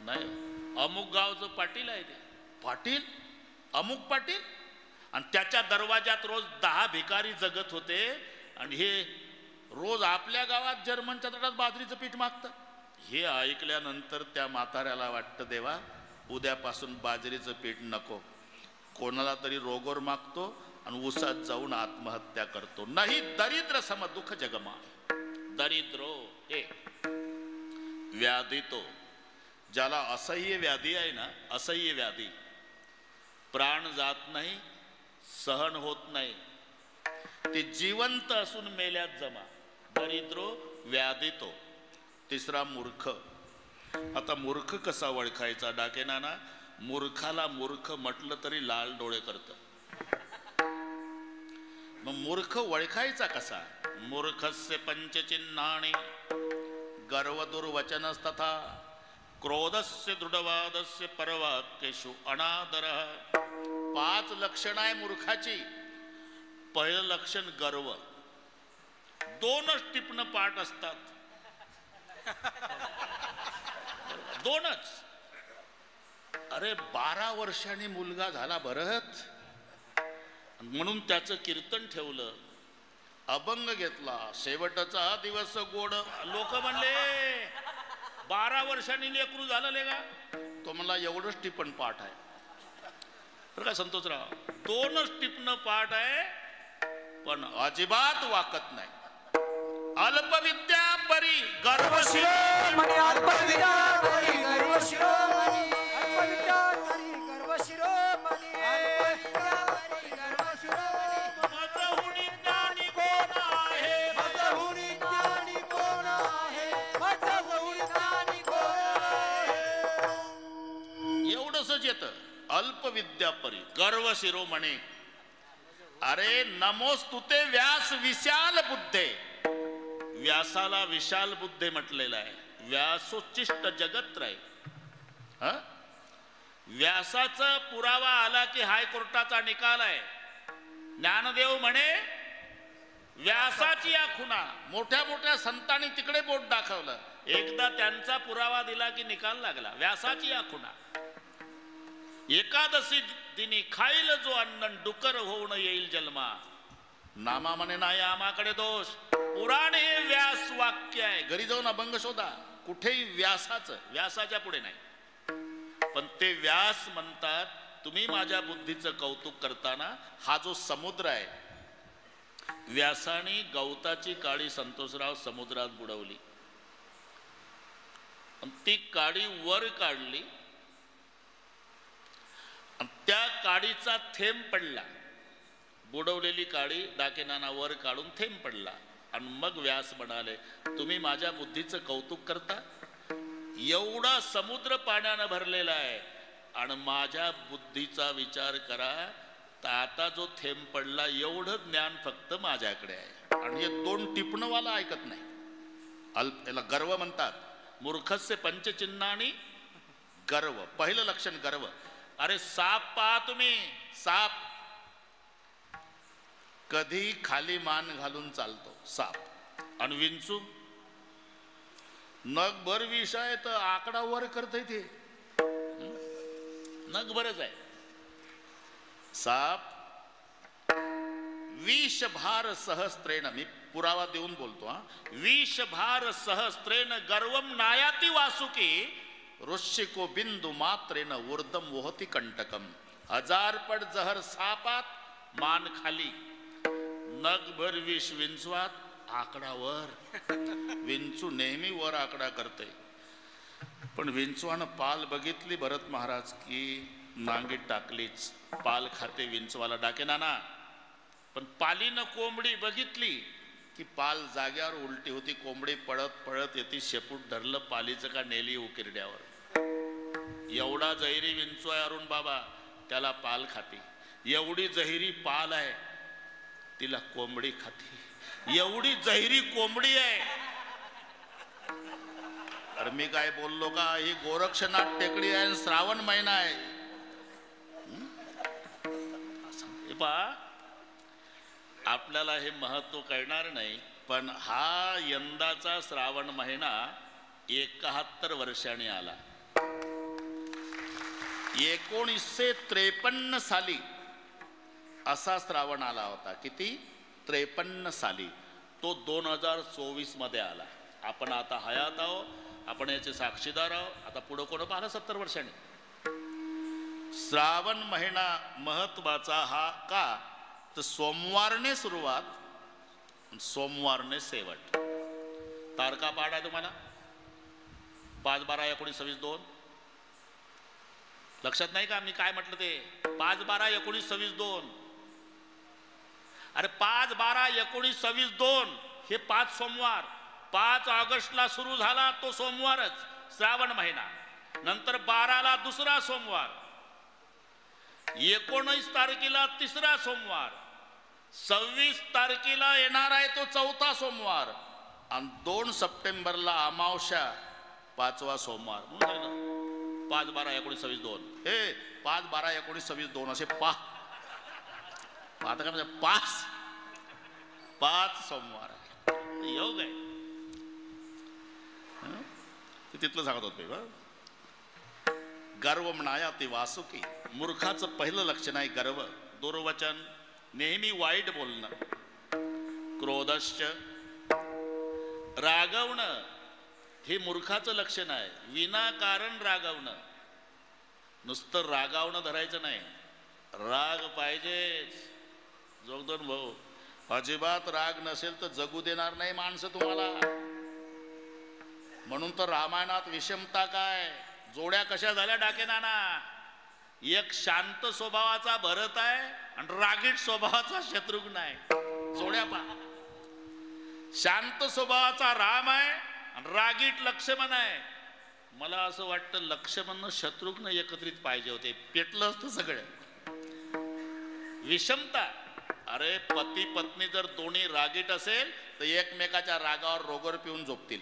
नाही, अमुक गावचं पाटील आहे ते. पाटील? अमुक पाटील? आणि त्याच्या दरवाजात रोज 10 भिकारी जगत होते, आणि हे रोज आपल्या गावात जर्मनच्या ताटात बाजरीचं पीठ मागतात. हे ऐकल्यानंतर त्या म्हाताऱ्याला वाटतं, देवा उद्यापासून बाजरीचं पीठ नको, कोणाला तरी रोगोर मागतो आणि उसात जाऊन आत्महत्या करतो. नाही दरिद्र सम दुःख जगमा, दरिद्रो हे व्याधी तो, ज्याला असह्य व्याधी आहे ना, असह्य व्याधी, प्राण जात नाही, सहन होत नाही, ते जिवंत असून मेल्यात जमा, दरिद्रो व्याधी तो. तिसरा मूर्ख. आता मूर्ख कसा ओळखायचा डाके नाना? मूर्खाला मूर्ख म्हटलं तरी लाल डोळे करतं. मग मूर्ख ओळखायचा कसा? मूर्खस्य पंचचिन्हानि गर्वदुर्वचनस्तथा क्रोधस्य दृढवादस्य परवाक्येषु अनादरः. 5 लक्षण आहे मूर्खाची. पहिलं लक्षण गर्व. 2च टिपणं पाठ असतात, 2च. अरे 12 वर्षांनी मुलगा झाला भरत, म्हणून त्याचं कीर्तन ठेवलं, अभंग घेतला, शेवटचा दिवस गोड. लोक म्हणले 12 वर्षांनी लेकरू झालं ले का? तो म्हणला एवढंच टिपण पाठ आहे. तर काय संतोषराव, 2च टिपणं पाठ आहे, पण अजिबात वाकत नाही. अल्पविद्या परी गर्व शिरोमणी, अल्पविद्या परी गर्व शिरोमणी, अल्पविद्या परी गर्व शिरोमणी, अल्पविद्या परी गर्व शिरोमणी. माझहुनी ज्ञानी कोण आहे? माझहुनी ज्ञानी कोण आहे? माझहुनी ज्ञानी कोण आहे? एवढंच येतं. अल्पविद्या परी गर्व शिरोमणी. अरे नमोस्तुते व्यास विशाल बुद्धे. व्यासाला विशाल बुद्धे म्हटलेलं आहे. व्यासोच्चिष्ट जगत राय. व्यासाचा पुरावा आला की हायकोर्टाचा निकाल आहे. ज्ञानदेव म्हणे व्यासाची या खुणा. मोठ्या मोठ्या संतांनी तिकडे बोट दाखवलं, एकदा त्यांचा पुरावा दिला की निकाल लागला. व्यासाची या खुणा. एकादशी दिनी खाईल जो अन्न, डुकर होऊन येईल जन्मा. नामा म्हणे नाही आमाकडे दोष. पुराण हे व्यास वाक्य आहे. घरी जाऊन अभंग शोधा, कुठेही व्यासाच्या पुढे नाही. पण ते व्यास म्हणतात, तुम्ही माझ्या बुद्धीचं कौतुक करताना हा जो समुद्र आहे, व्यासाने गवताची काडी संतोषराव समुद्रात बुडवली, ती काडी वर काढली, त्या काडीचा थेंब पडला. बुडवलेली काडी डाके नाना वर काढून थेंब पडला. आणि मग व्यास म्हणाले, तुम्ही माझ्या बुद्धीचं कौतुक करता? एवढा समुद्र पाण्यानं भरलेला आहे आणि माझ्या बुद्धीचा विचार करा, तर आता जो थेंब पडला एवढं ज्ञान फक्त माझ्याकडे आहे. आणि हे 2 टिपणवाला ऐकत नाही. याला गर्व म्हणतात. मूर्खस्य पंचचिन्हानि गर्व. पहिलं लक्षण गर्व. अरे साप पहा तुम्ही, साप कधी खाली मान घालून चालतो साप. आणि विंचू नगभर विष आहे तर आकडा वर करतय ते. नगभरच आहे. साप विषभार सहस्त्रेण, मी पुरावा देऊन बोलतो हा, विषभार सहस्त्रेण गर्वम नायाती वासुकी ऋषिको बिंदू मात्रेन ऊर्धम वोहती कंटकम. 1000 पट जहर सापात, मान खाली. नगभर विष विंचवात, आकडावर. विंचू नेहमी वर आकडा करते. पण विंचवानं पाल बघितली भरत महाराज की नांगीत टाकलीच. पाल खाते विंचवाला डाके नाना. पण पालीनं कोंबडी बघितली की पाल जाग्यावर उलटी होती. कोंबडी पळत पळत येते, शेपूट धरलं, पालीचं का नेली उकिरड्यावर. एवढा जहिरी विंचू आहे अरुण बाबा, त्याला पाल खाती. एवढी जहिरी पाल आहे, तिला कोंबडी खाती. एवढी जहिरी कोंबडी आहे. अरे मी काय बोललो का? ही गोरक्षनाथ टेकडी आहे, श्रावण महिना आहे. हे पहा, आपल्याला हे महत्व कळणार नाही, पण हा यंदाचा श्रावण महिना 71 वर्षांनी आला. 1953 साली असा श्रावण आला होता. किती? 53 साली. तो 2024 मध्ये आला. आपण आता हयात आहोत, आपण याचे साक्षीदार आहोत. आता पुढं कोण पाहिलं 70 वर्षांनी. श्रावण महिना महत्वाचा हा का? तर सोमवारने सुरुवात, सोमवारने शेवट. तारका पाठ आहे तुम्हाला 5, 12, 19, 26, 2. लक्षात नाही का मी काय म्हटलं ते? 5, 12, 19, 26, 2. अरे 5, 12, 19, 26, 2 हे 5 सोमवार. 5 ऑगस्टला सुरू झाला तो सोमवारच श्रावण महिना. नंतर 12ला दुसरा सोमवार, 19 तारखेला तिसरा सोमवार, 26 तारखेला येणार आहे तो चौथा सोमवार, आणि 2 सप्टेंबरला अमावस्या 5वा सोमवार. 5, 12, 19, 26, 2. हे 5, 12, 19, 26, 2 असे आता काय म्हणजे 5 सोमवार योग आहे. तिथलं सांगत होत. गर्व म्हणाया ते वासुकी. मूर्खाचं पहिलं लक्षण आहे गर्व, दुर्वचन, नेहमी वाईट बोलणं. क्रोधश्च, रागवणं हे मूर्खाचं लक्षण आहे. विनाकारण रागवणं. नुसतं रागावणं धरायचं नाही, राग पाहिजेच. जोगदोन भाऊ, अजिबात राग नसेल तर जगू देणार नाही माणसं तुम्हाला. म्हणून तर रामायणात विषमता काय, जोड्या कशा झाल्या डाकेनाना. एक शांत स्वभावाचा भरत आहे आणि रागीट स्वभावाचा शत्रुघ्न आहे. जोड्या पहा, शांत स्वभावाचा राम आहे आणि रागीट लक्ष्मण आहे. मला असं वाटतं लक्ष्मण शत्रुघ्न एकत्रित पाहिजे होते, पेटलं असतं सगळं. विषमता. अरे पती पत्नी जर दोन्ही रागीट असेल तर एकमेकाच्या रागावर रोगर पिऊन झोपतील.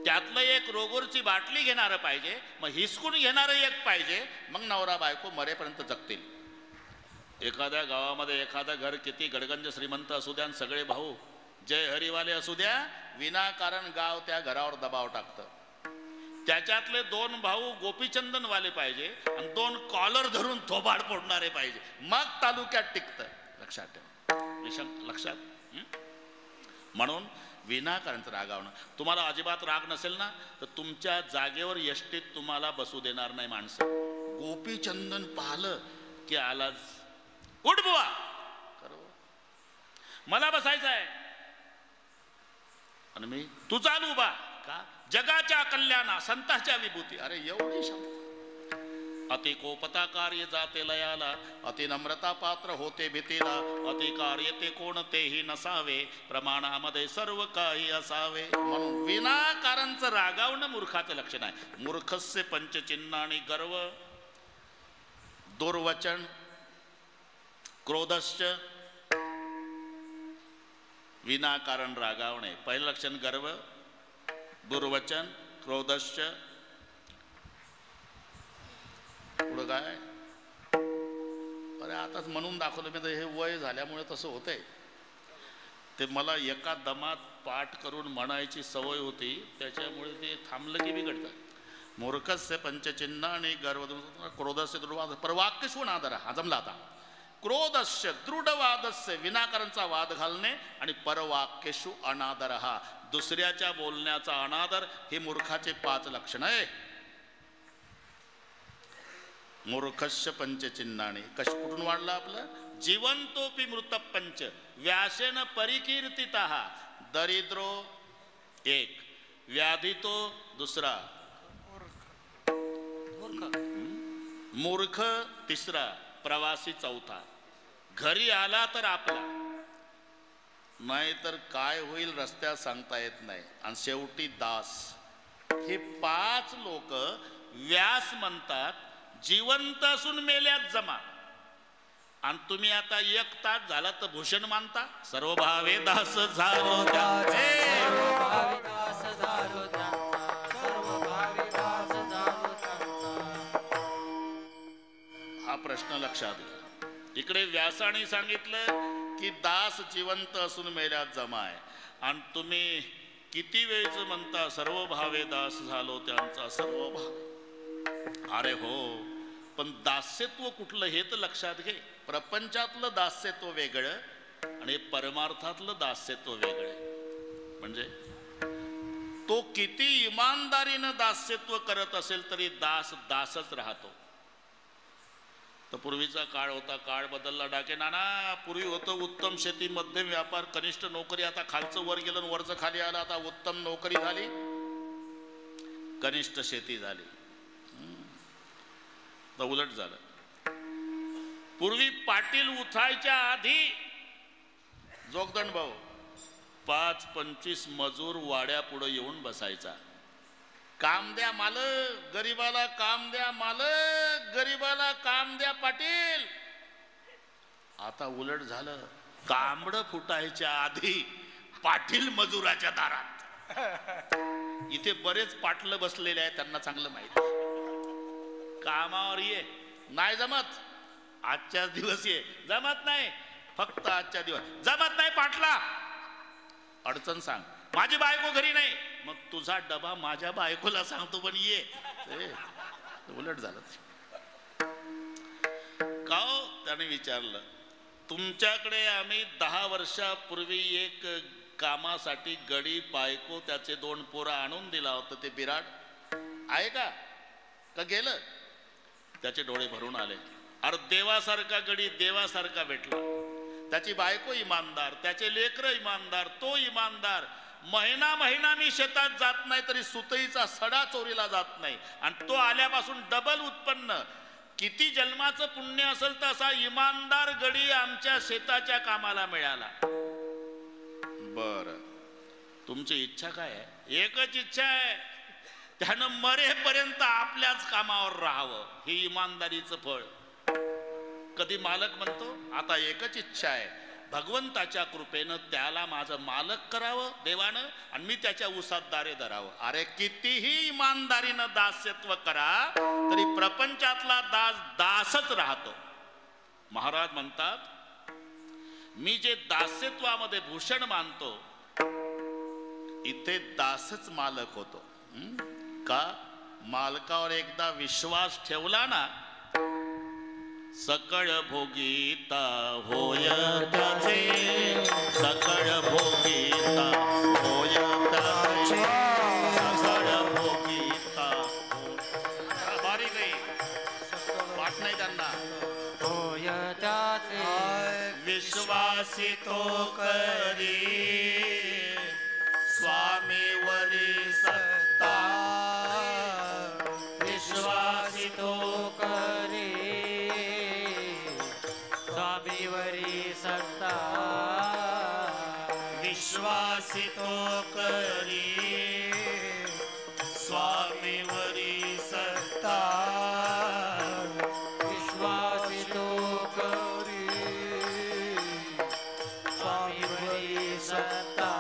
त्यातलं एक रोगरची बाटली घेणारं पाहिजे, मग हिसकून घेणारं एक पाहिजे, मग नवरा बायको मरेपर्यंत जगतील. एखाद्या गावामध्ये एखादं घर किती गडगंज श्रीमंत असू द्या, सगळे भाऊ जय हरिवाले असू द्या, विनाकारण गाव त्या घरावर दबाव टाकतं. त्याच्यातले 2 भाऊ गोपीचंदन वाले पाहिजे आणि 2 कॉलर धरून थोबाड फोडणारे पाहिजे, मग तालुक्यात टिकतं. लक्षात ठेवा. लक्षात. म्हणून विनाकारणचं रागावणं. तुम्हाला अजिबात राग नसेल ना तर तुमच्या जागेवर यष्टीत तुम्हाला बसू देणार नाही माणसं. गोपीचंदन पाहिलं की आलाच, उठ बुवा, मला बसायचं आहे. आणि मी तू चालू बा का? जगाच्या कल्याणा संतांच्या विभूती. अरे एवढी शब्द. अति कोपता कार्य जाते लयाला, अति नम्रता पात्र होते भीतीला, अति कार्य ते कोणतेही नसावे, प्रमाणामध्ये सर्व काही असावे. म्हणून विनाकारणचं रागावणं मूर्खाचं लक्षण आहे. मूर्खस्य पंचचिन्ह आणि गर्व, दुर्वचन, क्रोधश्च, विनाकारण रागावणे. पहिलं लक्षण गर्व, दुर्वचन, क्रोधश्च. पुढं काय? अरे आताच म्हणून दाखवलं मी, हे वय झाल्यामुळे तसं होतंय. ते मला एका दमात पाठ करून म्हणायची सवय होती, त्याच्यामुळे ते थांबलं की बिघडतं. मूर्खस्य पंचचिन्ह आणि गर्व, क्रोधस्य दृढवाद, परवाक्यशु अनादर. हा जमला आता. क्रोधस्य दृढवादस्य, विनाकारणचा वाद घालणे, आणि परवाक्यशु अनादर, हा दुसऱ्याच्या बोलण्याचा अनादर. हे मूर्खाचे 5 लक्षण आहे. मूर्खस्य पंचचिन्हाने. कुठून वाढलं आपलं? जीवंतोपि मृत पंच व्यासेन परिकीर्तितः. दरिद्रो 1, व्याधितो 2, मूर्ख 3, प्रवासी 4. घरी आला तर आपला, नाही तर काय होईल रस्त्यात सांगता येत नाही, आणि शेवटी दास. हे 5 लोक व्यास म्हणतात जिवंत असून मेल्यात जमा, आणि तुम्ही आता 1 तास झाला तर भूषण मानता. सर्व भावे दास झालो त्याचे. सर्व भावी दास झालो त्यांचा, सर्व भावी दास झालो त्यांचा. हा प्रश्न लक्षात घ्या. इकडे व्यासाने सांगितलं की दास जिवंत असून मेल्यात जमाय, आणि तुम्ही किती वेळच म्हणता सर्व भावे दास झालो त्यांचा, सर्व भाव. अरे हो, पण दास्यत्व कुठलं हे तर लक्षात घे. प्रपंचातलं दास्यत्व वेगळं आणि परमार्थातलं दास्यत्व वेगळं. म्हणजे तो किती इमानदारीनं दास्यत्व करत असेल तरी दास दासच राहतो. तर पूर्वीचा काळ होता, काळ बदलला डाके नाना. पूर्वी होतं उत्तम शेती, मध्यम व्यापार, कनिष्ठ नोकरी. आता खालचं वर गेलं, वरचं खाली आलं. आता उत्तम नोकरी झाली, कनिष्ठ शेती झाली. तर उलट झालं. पूर्वी पाटील उठायच्या आधी जोगदंड भाऊ 5-25 मजूर वाड्या पुढे येऊन बसायचा. काम द्या मालक, गरीबाला काम द्या मालक, गरीबाला काम द्या पाटील. आता उलट झालं. कांबड फुटायच्या आधी पाटील मजुराच्या दारात. इथे बरेच पाटलं बसलेले आहेत, त्यांना चांगलं माहिती. कामावर ये, नाही जमत आजच्याच दिवस ये, जमत नाही फक्त आजच्या दिवस, जमत नाही पाटला अडचण सांग, माझी बायको घरी नाही, मग तुझा डबा माझ्या बायकोला सांगतो पण ये. उलट झालं. का हो? त्याने विचारलं, तुमच्याकडे आम्ही 10 वर्षापूर्वी एक कामासाठी गडी बायको त्याचे 2 पोरं आणून दिला होता, ते बिराड आहे का गेलं? त्याचे डोळे भरून आले. अरे देवासारखा गडी देवासारखा भेटला, त्याची बायको इमानदार, त्याचे लेकरं इमानदार, तो इमानदार. महिना मी शेतात जात नाही तरी सुतईचा सडा चोरीला जात नाही, आणि तो आल्यापासून डबल उत्पन्न. किती जन्माचं पुण्य असेल तर असा इमानदार गडी आमच्या शेताच्या कामाला मिळाला. बर, तुमची इच्छा काय आहे? एकच इच्छा आहे, त्यानं मरेपर्यंत आपल्याच कामावर राहावं. हे इमानदारीचं फळ. कधी मालक म्हणतो, आता एकच इच्छा आहे, भगवंताच्या कृपेनं त्याला माझं मालक करावं देवानं, आणि मी त्याच्या उसात दारे धरावं. अरे कितीही इमानदारीनं दास्यत्व करा तरी प्रपंचातला दास दासच राहतो. महाराज म्हणतात, मी जे दास्यत्वामध्ये भूषण मानतो, इथे दासच मालक होतो. का? मालकावर एकदा विश्वास ठेवला ना, सकळ भोगीता होय त्याचे, सकळ भोगीता होय त्याचे, सकळ भोगीता. बारीक आहे, वाट नाही त्यांना. होय त्याचे विश्वासी तो करी स्वामीवरी सत्ता, विश्वासी तो करे स्वामीवरी सत्ता, विश्वासी तो करी स्वामीवरी सत्ता, विश्वासी तो करे स्वामीवरी सत्ता.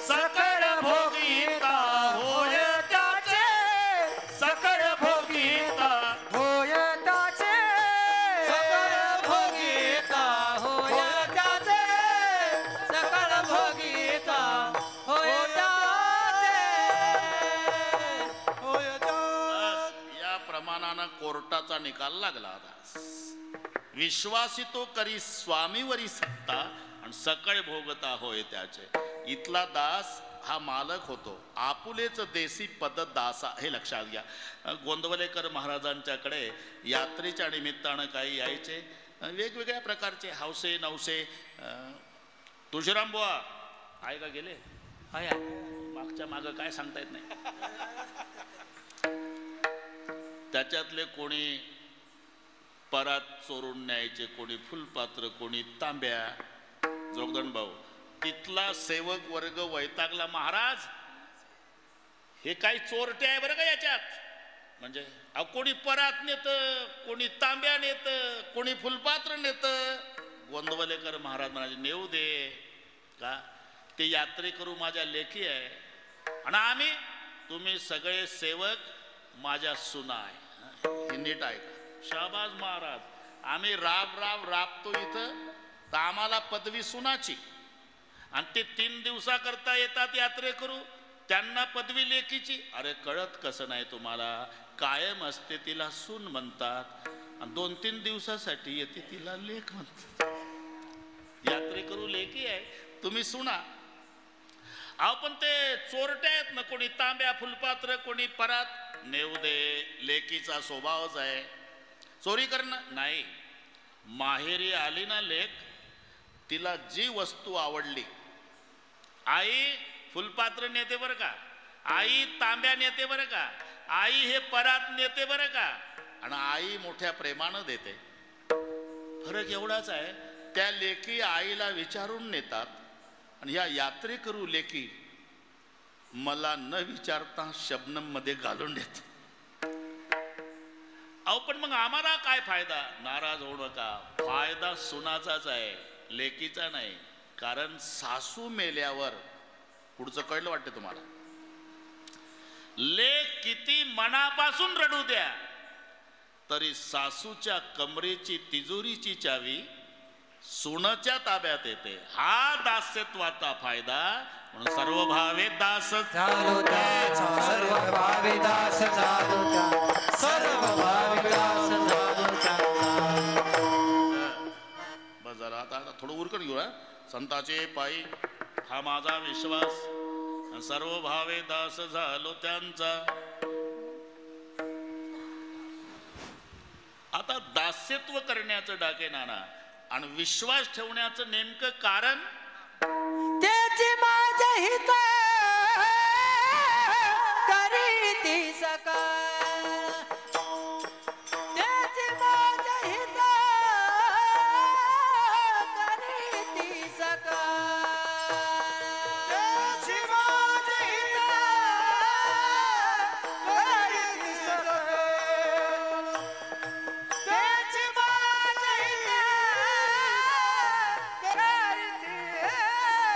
सकळ भोगीता होय त्याचे, सकळ भोगीता होय त्याचे, सकळ भोगीता होय त्याचे, सकळ भोगीता होय त्याचे, होय त्याचे. या प्रमाणानं कोर्टाचा निकाल लागला आता. विश्वासी तो करी स्वामीवरी सत्ता आणि सकळ भोगता होय त्याचे. इथला दास हा मालक होतो. आपुलेच देसी पद दासा, हे लक्षात घ्या. गोंदवलेकर महाराजांच्याकडे यात्रेच्या निमित्तानं काही यायचे, वेगवेगळ्या प्रकारचे हौसे नवसे. तुळशीराम बुवा आहे का? गेले मागच्या मागं काय सांगता येत नाही. त्याच्यातले कोणी परात चोरून न्यायचे, कोणी फुलपात्र, कोणी तांब्या. जोगदंड भाऊ, तिथला सेवक वर्ग वैतागला, महाराज हे काही चोरटे आहे बरं का याच्यात. म्हणजे अहो कोणी परात नेत, कोणी तांब्या नेत, कोणी फुलपात्र नेत. गोंदवलेकर महाराज म्हणाले नेऊ दे का, ते यात्रेकरू माझ्या लेखी आहे आणि आम्ही तुम्ही सगळे सेवक माझ्या सुना आहे. हे नीट आहे का? शाबाज महाराज, आम्ही राबतो इथं तर आम्हाला पदवी सुनाची, आणि ते 3 दिवसाकरता येतात यात्रेकरू, त्यांना पदवी लेखीची. अरे कळत कसं नाही तुम्हाला, कायम असते तिला सून म्हणतात आणि 2-3 दिवसासाठी येते तिला लेख म्हणतात. यात्रेकरू लेखी आहे, तुम्ही सुना. अहो पण ते चोरटे आहेत ना, कोणी तांब्या फुलपात्र, कोणी परात. नेऊ दे, लेकीचा स्वभावच आहे चोरी करणं नाही. माहेरी आली ना लेक, तिला जी वस्तू आवडली, आई फुलपात्र नेते बरं का, आई तांब्या नेते बरं का, आई हे परात नेते बरं का, आणि आई मोठ्या प्रेमानं देते. फरक एवढाच आहे, त्या लेकी आईला विचारून नेतात आणि या यात्रेकरू लेकी मला न विचारता शबनम मध्ये घालून देतात. अहो पण मग आम्हाला काय फायदा? नाराज होऊ नका, फायदा सुनाचाच आहे, लेकीचा नाही. कारण सासू मेल्यावर पुढचं कळलं वाटतं तुम्हाला, लेक किती मनापासून रडू द्या तरी सासूच्या कमरेची तिजोरीची चावी सुनाच्या ताब्यात येते. हा दास्यत्वाचा फायदा. म्हणून सर्व भावे दास चालू त्याचा, सर्व भावी दास चालू त्याचा, सर्व भावी दास चालू त्याचा. बस जरा आता थोडं उरकत घेऊ. संताचे पायी हा माझा विश्वास, सर्व भावे दास झालो त्यांचा. आता दास्यत्व करण्याचं डाके नाना आणि विश्वास ठेवण्याचं नेमकं कारण, त्याची माझ्या हित करीती सका, त्याची माझ्या हित करीती सका, त्याची माझ्या हित करीती सका, त्याची माझ्या हित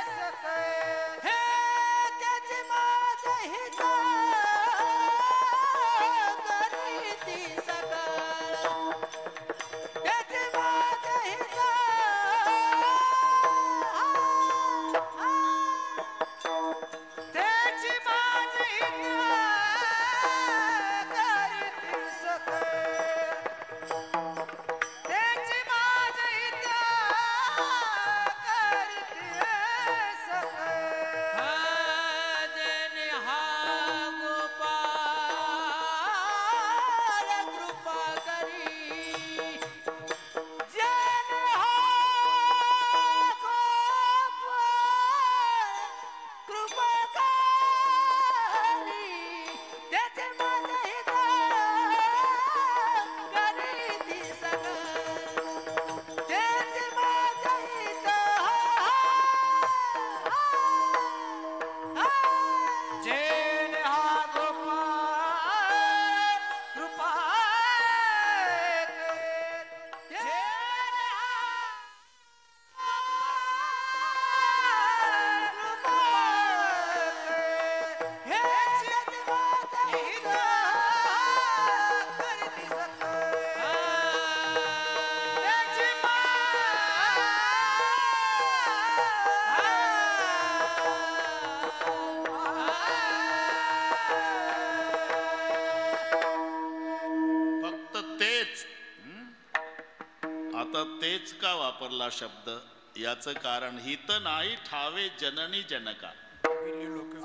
तेच का वापरला शब्द? याचं कारण हित नाही ठावे जननी जनका.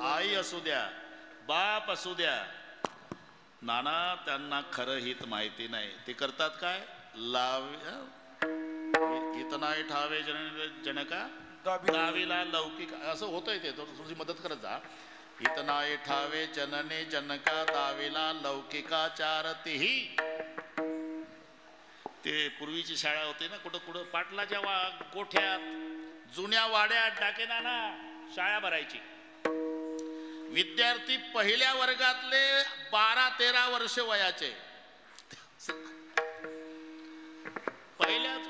आई असू द्या, बाप असू द्या, नाना त्यांना खरं हित माहिती नाही. ते करतात काय? हित नाही ठावे जननी जनका दावीला लौकिक असं होतंय. ते तुझी मदत करत जा. हित नाही ठावे जननी जनका दावीला लौकिकाचारतीही. ते पूर्वीची शाळा होती ना, कुठं कुठं पाटलाच्या गोठ्यात जुन्या वाड्यात डाके नाना शाळा भरायची. विद्यार्थी पहिल्या वर्गातले 12-13 वर्ष वयाचे, पहिल्याच.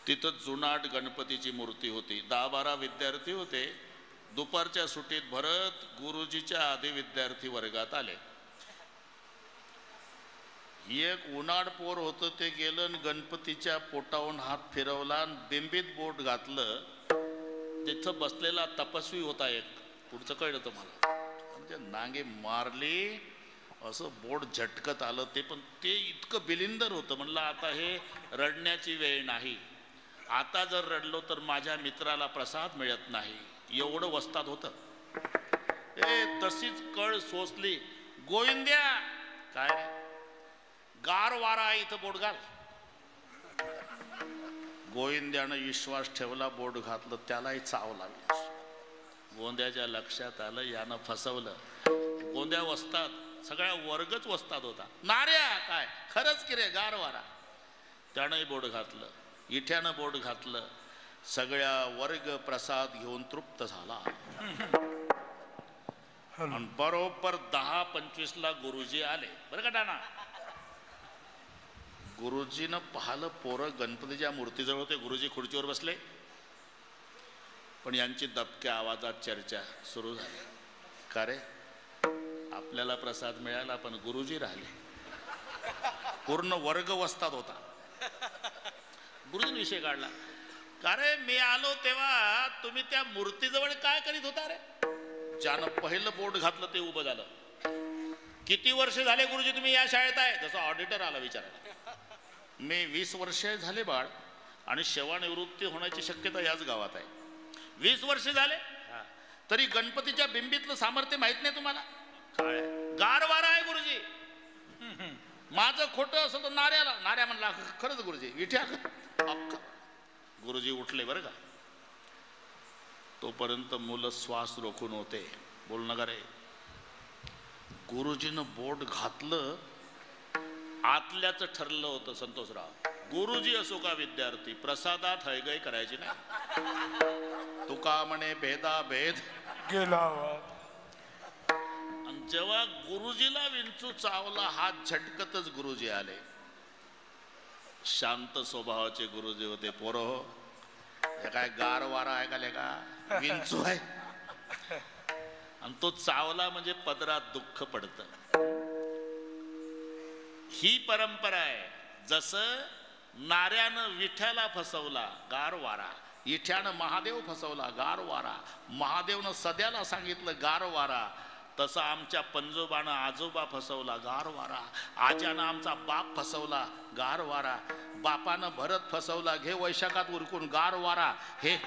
तिथं जुनाट गणपतीची मूर्ती होती. 10-12 विद्यार्थी होते. दुपारच्या सुट्टीत भरत गुरुजीच्या आधी विद्यार्थी वर्गात आले. एक उन्हाळ पोर होतं, ते गेलं आणि गणपतीच्या पोटावरून हात फिरवला आणि बिंबीत बोट घातलं. तिथं बसलेला तपस्वी होता एक, पुढचं कळलं तुम्हाला, म्हणजे नांगे मारली, असं बोट झटकत आलं. ते पण ते इतकं बिलिंदर होतं. म्हणलं आता हे रडण्याची वेळ नाही, आता जर रडलो तर माझ्या मित्राला प्रसाद मिळत नाही, एवढं वस्ताद होतं. तशीच कळ सोसली. गोविंद्या, काय गार वारा आहे इथं, बोट घाल. गोविंद्यानं विश्वास ठेवला, बोट घातलं. त्यालाही चाव लागली. गोंद्याच्या लक्षात आलं यानं फसवलं. गोंद्या वस्ताद, सगळ्या वर्गच वस्ताद होता. नाऱ्या, काय खरंच की रे, गार वारा. त्यानंही बोट घातलं, इठ्यानं बोट घातलं. सगळ्या वर्ग प्रसाद घेऊन तृप्त झाला. आणि बरोबर 10:25 गुरुजी आले. बरं का टाणा, गुरुजीनं पाहिलं पोरं गणपतीच्या मूर्तीजवळ होते. गुरुजी खुर्चीवर बसले, पण यांची दबक्या आवाजात चर्चा सुरू झाली. का रे, आपल्याला प्रसाद मिळाला पण गुरुजी राहिले. पूर्ण वर्ग वस्ताद होता. गुरुजीने विषय काढला. का रे, मी आलो तेव्हा तुम्ही त्या मूर्तीजवळ काय करीत होता रे? ज्यानं पहिलं बोट घातलं ते उभं झालं. किती वर्ष झाले गुरुजी तुम्ही या शाळेत आहे? जसं ऑडिटर आला विचारायला. मी 20 वर्ष झाले बाळ, आणि सेवानिवृत्ती होण्याची शक्यता याच गावात आहे. 20 वर्ष झाले तरी गणपतीच्या बिंबीतलं सामर्थ्य माहित नाही तुम्हाला? काय गार वारा आहे गुरुजी. माझं खोटं असं तर नाऱ्याला. नाऱ्या म्हणला खरंच गुरुजी. विठ्या गुरुजी उठले बरं का. तोपर्यंत मुलं श्वास रोखून होते. बोल नका रे. गुरुजीनं बोट घातलं, आतल्याचं ठरलं होतं संतोषराव. गुरुजी असो का विद्यार्थी, प्रसादात हयगय करायची नाही. तुका म्हणे भेदा भेद गेला. आणि जेव्हा गुरुजीला विंचू चावला, हात झटकतच गुरुजी आले. शांत स्वभावाचे गुरुजी होते. पोरो, हे काय गार वारा आहे का लेका, विंचू आहे. आणि तो चावला म्हणजे पदरात दुःख पडतं. ही परंपरा आहे. जसं नाऱ्यानं विठ्याला फसवला, गार वारा. इठ्यानं महादेव फसवला, गार वारा. महादेवनं सध्याला सांगितलं, गार वारा. तसं आमच्या पंजोबानं आजोबा फसवला, गार वारा. आज्यानं आमचा बाप फसवला, गार वारा. बापानं भरत फसवला, घे वैशाखात उरकून, गार वारा. हे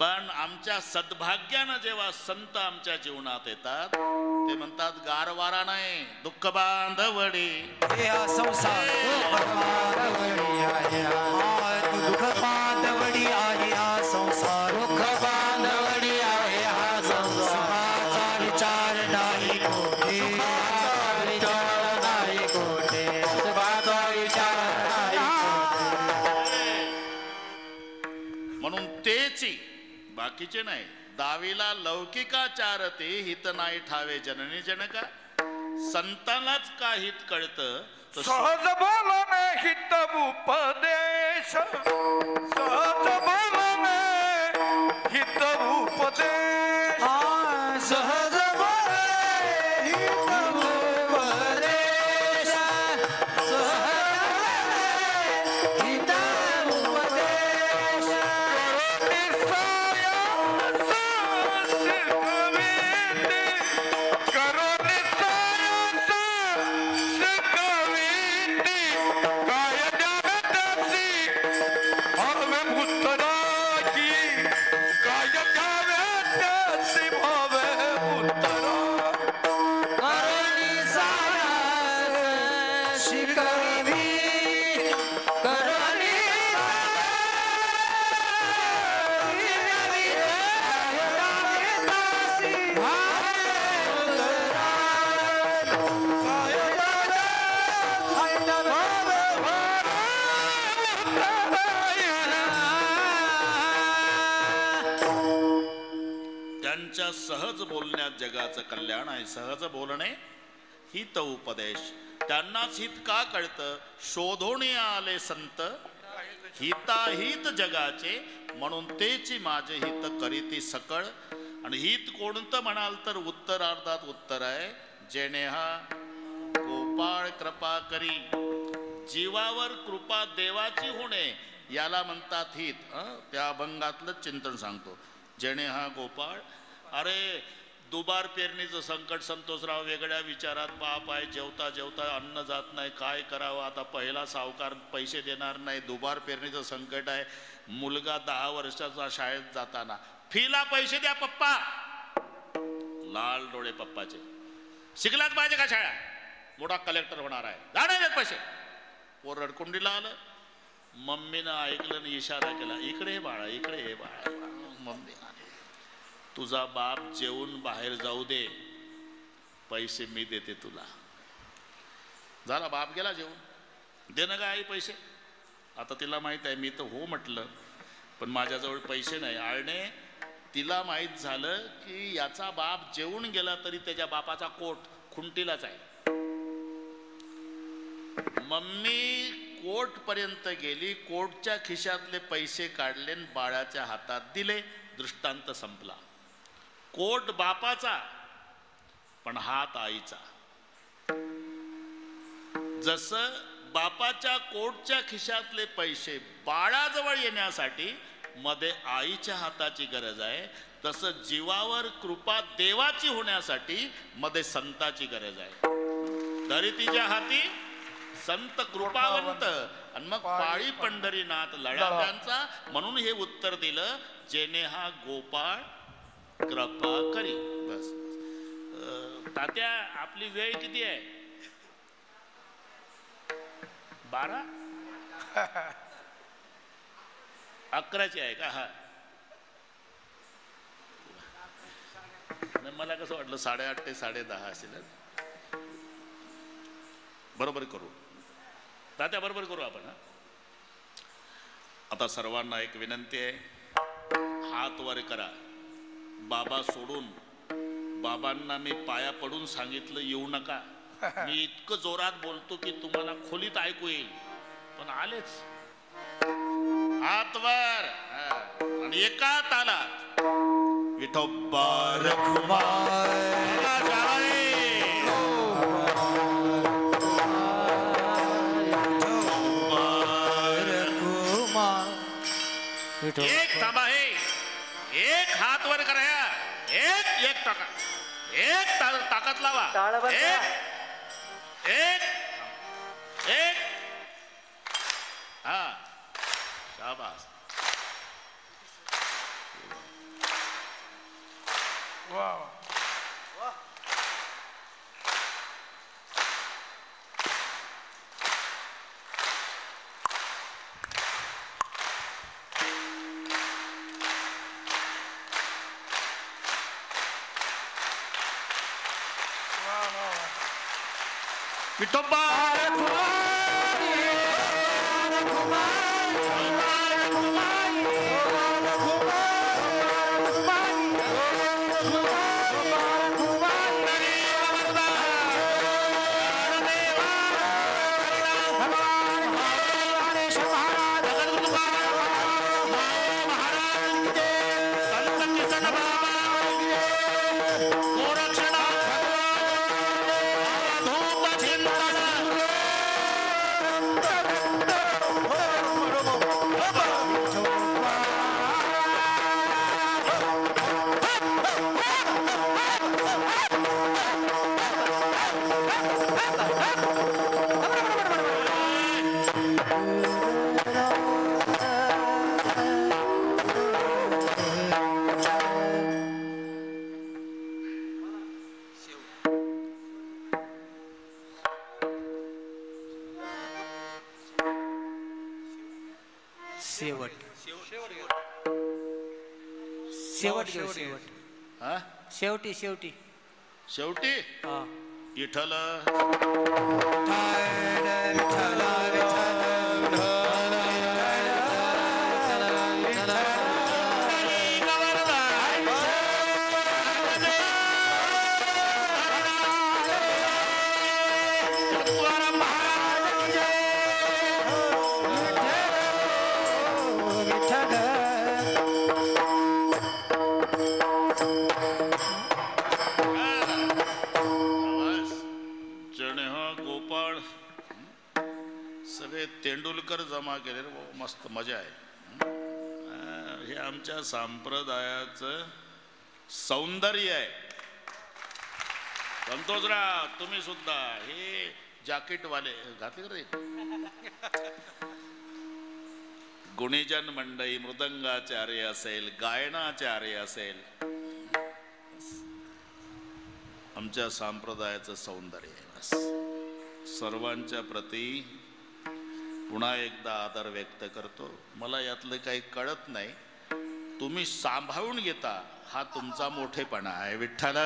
पण आमच्या सद्भाग्यानं जेव्हा संत आमच्या जीवनात येतात, ते म्हणतात गार वारा नाही, दुःख बांधवडी. संसार दुःख बांधवडी आहे हा संसार. दुःख बांधवडी आहे हा संसार. विचार नाही कोठे, विचार नाही कोठे, विचार नाही. म्हणून तेची, बाकीचे नाही. दावीला लौकिकाचारते हित नाही ठावे जननी जनका. संतांनाच का हित कळतं. सहज बोलणे हित उपदेश, सहज बोलणे हित उपदेश. सहज बोले हित उपदेश, सहज हित उपदेश. करो निसायस शिकविती, काय द्यावे त्याची हवे उत्तराची, काय द्यावे सहज बोलण्यात जगाचं कल्याण आहे. सहज बोलणे हित उपदेश. त्यांनाच हित का कळतं? शोधून आले संत हिताहित जगाचे, म्हणून तेची माझे हित करीती सकळ. आणि हित कोणतं म्हणाल तर उत्तरार्धात उत्तर आहे, जेणे हा गोपाळ कृपा करी. जीवावर कृपा देवाची होणे याला म्हणतात हित. त्या अभंगातलं चिंतन सांगतो. जेणे हा गोपाळ. अरे दुबार पेरणीचं संकट, संतोषराव वेगळ्या विचारात. बाप आहे, जेवता जेवता अन्न जात नाही, काय करावं आता. पहिला सावकार पैसे देणार नाही, दुबार पेरणीचं संकट आहे. मुलगा 10 वर्षाचा शाळेत जाताना, फीला पैसे द्या पप्पा. लाल डोळे पप्पाचे. शिकलाच पाहिजे का शाळा? मोठा कलेक्टर होणार आहे, जाणार पैसे. पोर रडकुंडीला आलं. मम्मीनं ऐकलं आणि इशारा केला, इकडे बाळा, इकडे बाळा. मम्मी, तुझा बाप जेवून बाहेर जाऊ दे, पैसे मी देते तुला. झाला, बाप गेला जेवून. देणं का आई पैसे? आता तिला माहित आहे मी तर हो म्हटलं, पण माझ्याजवळ पैसे नाही. आळणे तिला माहित झालं की याचा बाप जेवून गेला तरी त्याच्या बापाचा कोट खुंटीलाच आहे. मम्मी कोट पर्यंत गेली, कोटच्या खिशातले पैसे काढले, बाळाच्या हातात दिले. दृष्टांत संपला. कोट बापाचा पण हात आईचा. जसं बापाच्या कोटच्या खिशातले पैसे बाळाजवळ येण्यासाठी मध्ये आईच्या हाताची गरज आहे, तसं जीवावर कृपा देवाची होण्यासाठी मध्ये संताची गरज आहे. धरितीच्या हाती संत कृपावंत, आणि मग पाळी पंढरीनाथ लढाव्यांचा. म्हणून हे उत्तर दिलं, जेणे हा गोपाळ कृपा करी. बस. तात्या आपली वेळ किती आहे? 12? 11ची आहे का? हा, मला कसं वाटलं 8:30 ते 10:30 असेल. बरोबर करू तात्या, बरोबर करू आपण. आता सर्वांना एक विनंती आहे, हात वर करा. बाबा सोडून, बाबांना मी पाया पडून सांगितलं येऊ नका. मी इतकं जोरात बोलतो की तुम्हाला खोलीत ऐकू येईल, पण आलेच. हात वर. आणि एका तालात विठोबा एक थांबा. एक हात वर करा. एक ताकद, एक ताकद लावा. एक हा, शाबास. वाह. विठोबा शेवटी शेवटी शेवटी विठ्ठल केले रे भाऊ, मस्त मजा आहे. हे आमच्या संप्रदायाचं सौंदर्य आहे. संतोषराव तुम्ही सुद्धा हे जॅकेटवाले घातले का रे? गुणीजन मंडळी, मृदंगाचार्य असेल, गायनाचार्य असेल, आमच्या संप्रदायाचं सौंदर्य आहे. सर्वांच्या प्रती पुन्हा एकदा आदर व्यक्त करतो. मला यातलं काही कळत नाही, तुम्ही सांभाळून घेता हा तुमचा मोठेपणा आहे. विठ्ठल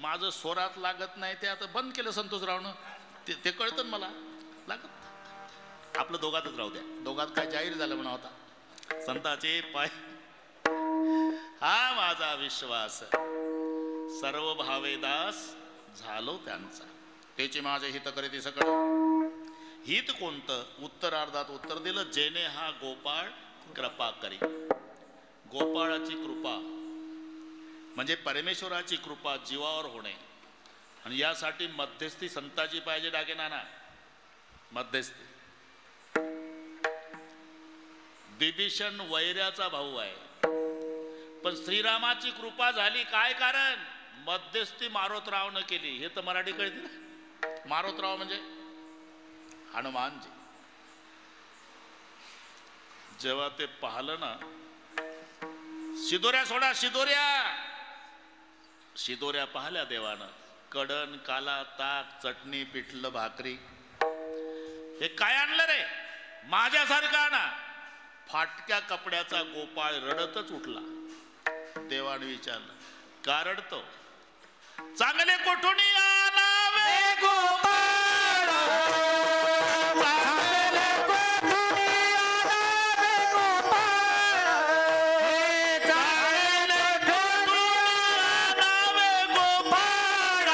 माझं स्वरात लागत नाही ते आता बंद केलं संतोषरावनं. ते कळतं मला, लागत आपलं दोघातच राहू द्या. दोघात काय जाहीर झालं म्हणा होता. संताचे पाय हा माझा विश्वास, सर्व भावेदास झालो त्यांचा. त्याचे माझे हित करीती सकळ. हित कोणतं? उत्तरार्धात उत्तर दिलं, जेने हा गोपाळ कृपा करी. गोपाळाची कृपा म्हणजे परमेश्वराची कृपा जीवावर होणे, आणि यासाठी मध्यस्थी संताची पाहिजे. डाके नाना मध्यस्थी. विभीषण वैऱ्याचा भाऊ आहे, पण श्रीरामाची कृपा झाली. काय कारण? मध्यस्थी मारोतरावनं केली. हे तर मराठी कळते ना. मारोतराव म्हणजे हनुमानजी. जेव्हा ते पाहलं ना, शिदोऱ्या सोडा, शिदोऱ्या. शिदोऱ्या पाहिल्या देवानं. कडण, काला, ताक, चटणी, पिठलं, भाकरी. हे काय आणलं रे? माझ्यासारखा ना. फाटक्या कपड्याचा गोपाळ रडतच उठला. देवाने विचारलं, का रडतो? चांगले कोठून आणावे गोपाळ, चांगले कोठून आणावे गोपाळ, चांगले कोठून आणावे गोपाळ,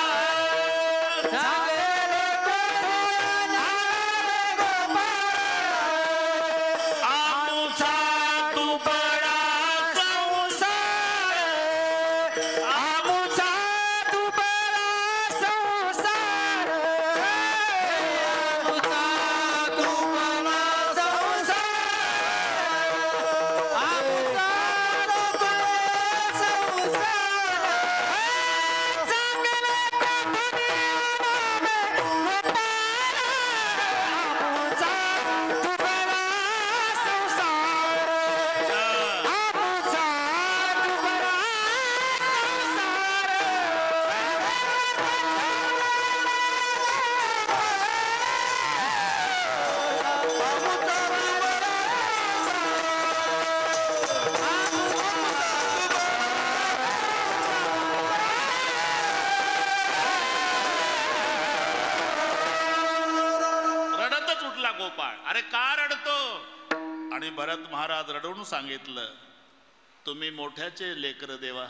चांगले कोठून आणावे गोपाळ. आमचा दुबळा संसार, आमचा दुबळा संसार, आमचा दुबळा संसार, आमचा दुबळा संसार. चांगले कोठून आणावे गोपाळ, आमचा दुबळा संसार, आमचा दुबळा रडतच उठला गोपाळ. अरे का रडतो? आणि भरत महाराज रडवून सांगितलं, तुम्ही मोठ्याचे लेकर देवा,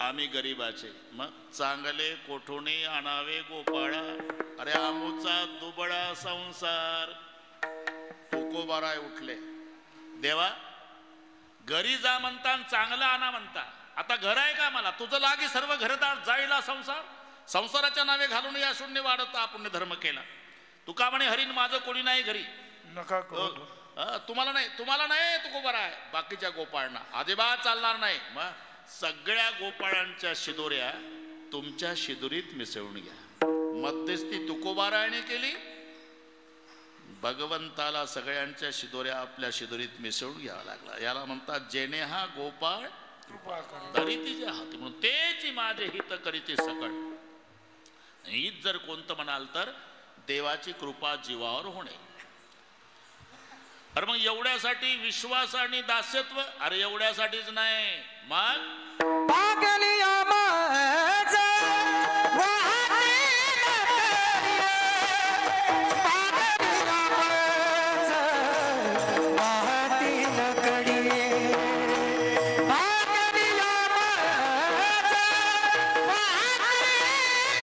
आम्ही गरीबाचे. मग चांगले कोठुनी आणावे गोपाळा, अरे आमचा दुबळा संसार. तुकोबाराय उठले, देवा घरी जा म्हणता आणि चांगलं आणा म्हणता. आता घर आहे का मला? तुझं लागे सर्व घरदार, जाईला संसार. संसाराच्या नावे घालून या शून्य वाढत आपण धर्म केला. तुका म्हणे हरीण माझं कोणी नाही घरी. नका करू. तुम्हाला नाही तुकोबाराय, बाकीच्या गोपाळांना अजिबात चालणार नाही. मग सगळ्या गोपाळांच्या शिदोऱ्या तुमच्या शिदोरीत मिसळून घ्या. मध्यस्थी तुकोबारायने केली. भगवंताला सगळ्यांच्या शिदोऱ्या आपल्या शिदोरीत मिसळून घ्यावा लागला. याला म्हणतात जेणे हा गोपाळ कृपा करी. धरितीच्या हाती, म्हणून तेची माझे हित करीती सकळ. हित जर कोणतं म्हणाल तर देवाची कृपा जीवावर होणे. अरे मग एवढ्यासाठी विश्वास आणि दास्यत्व? अरे एवढ्यासाठीच नाही, मग पागलिया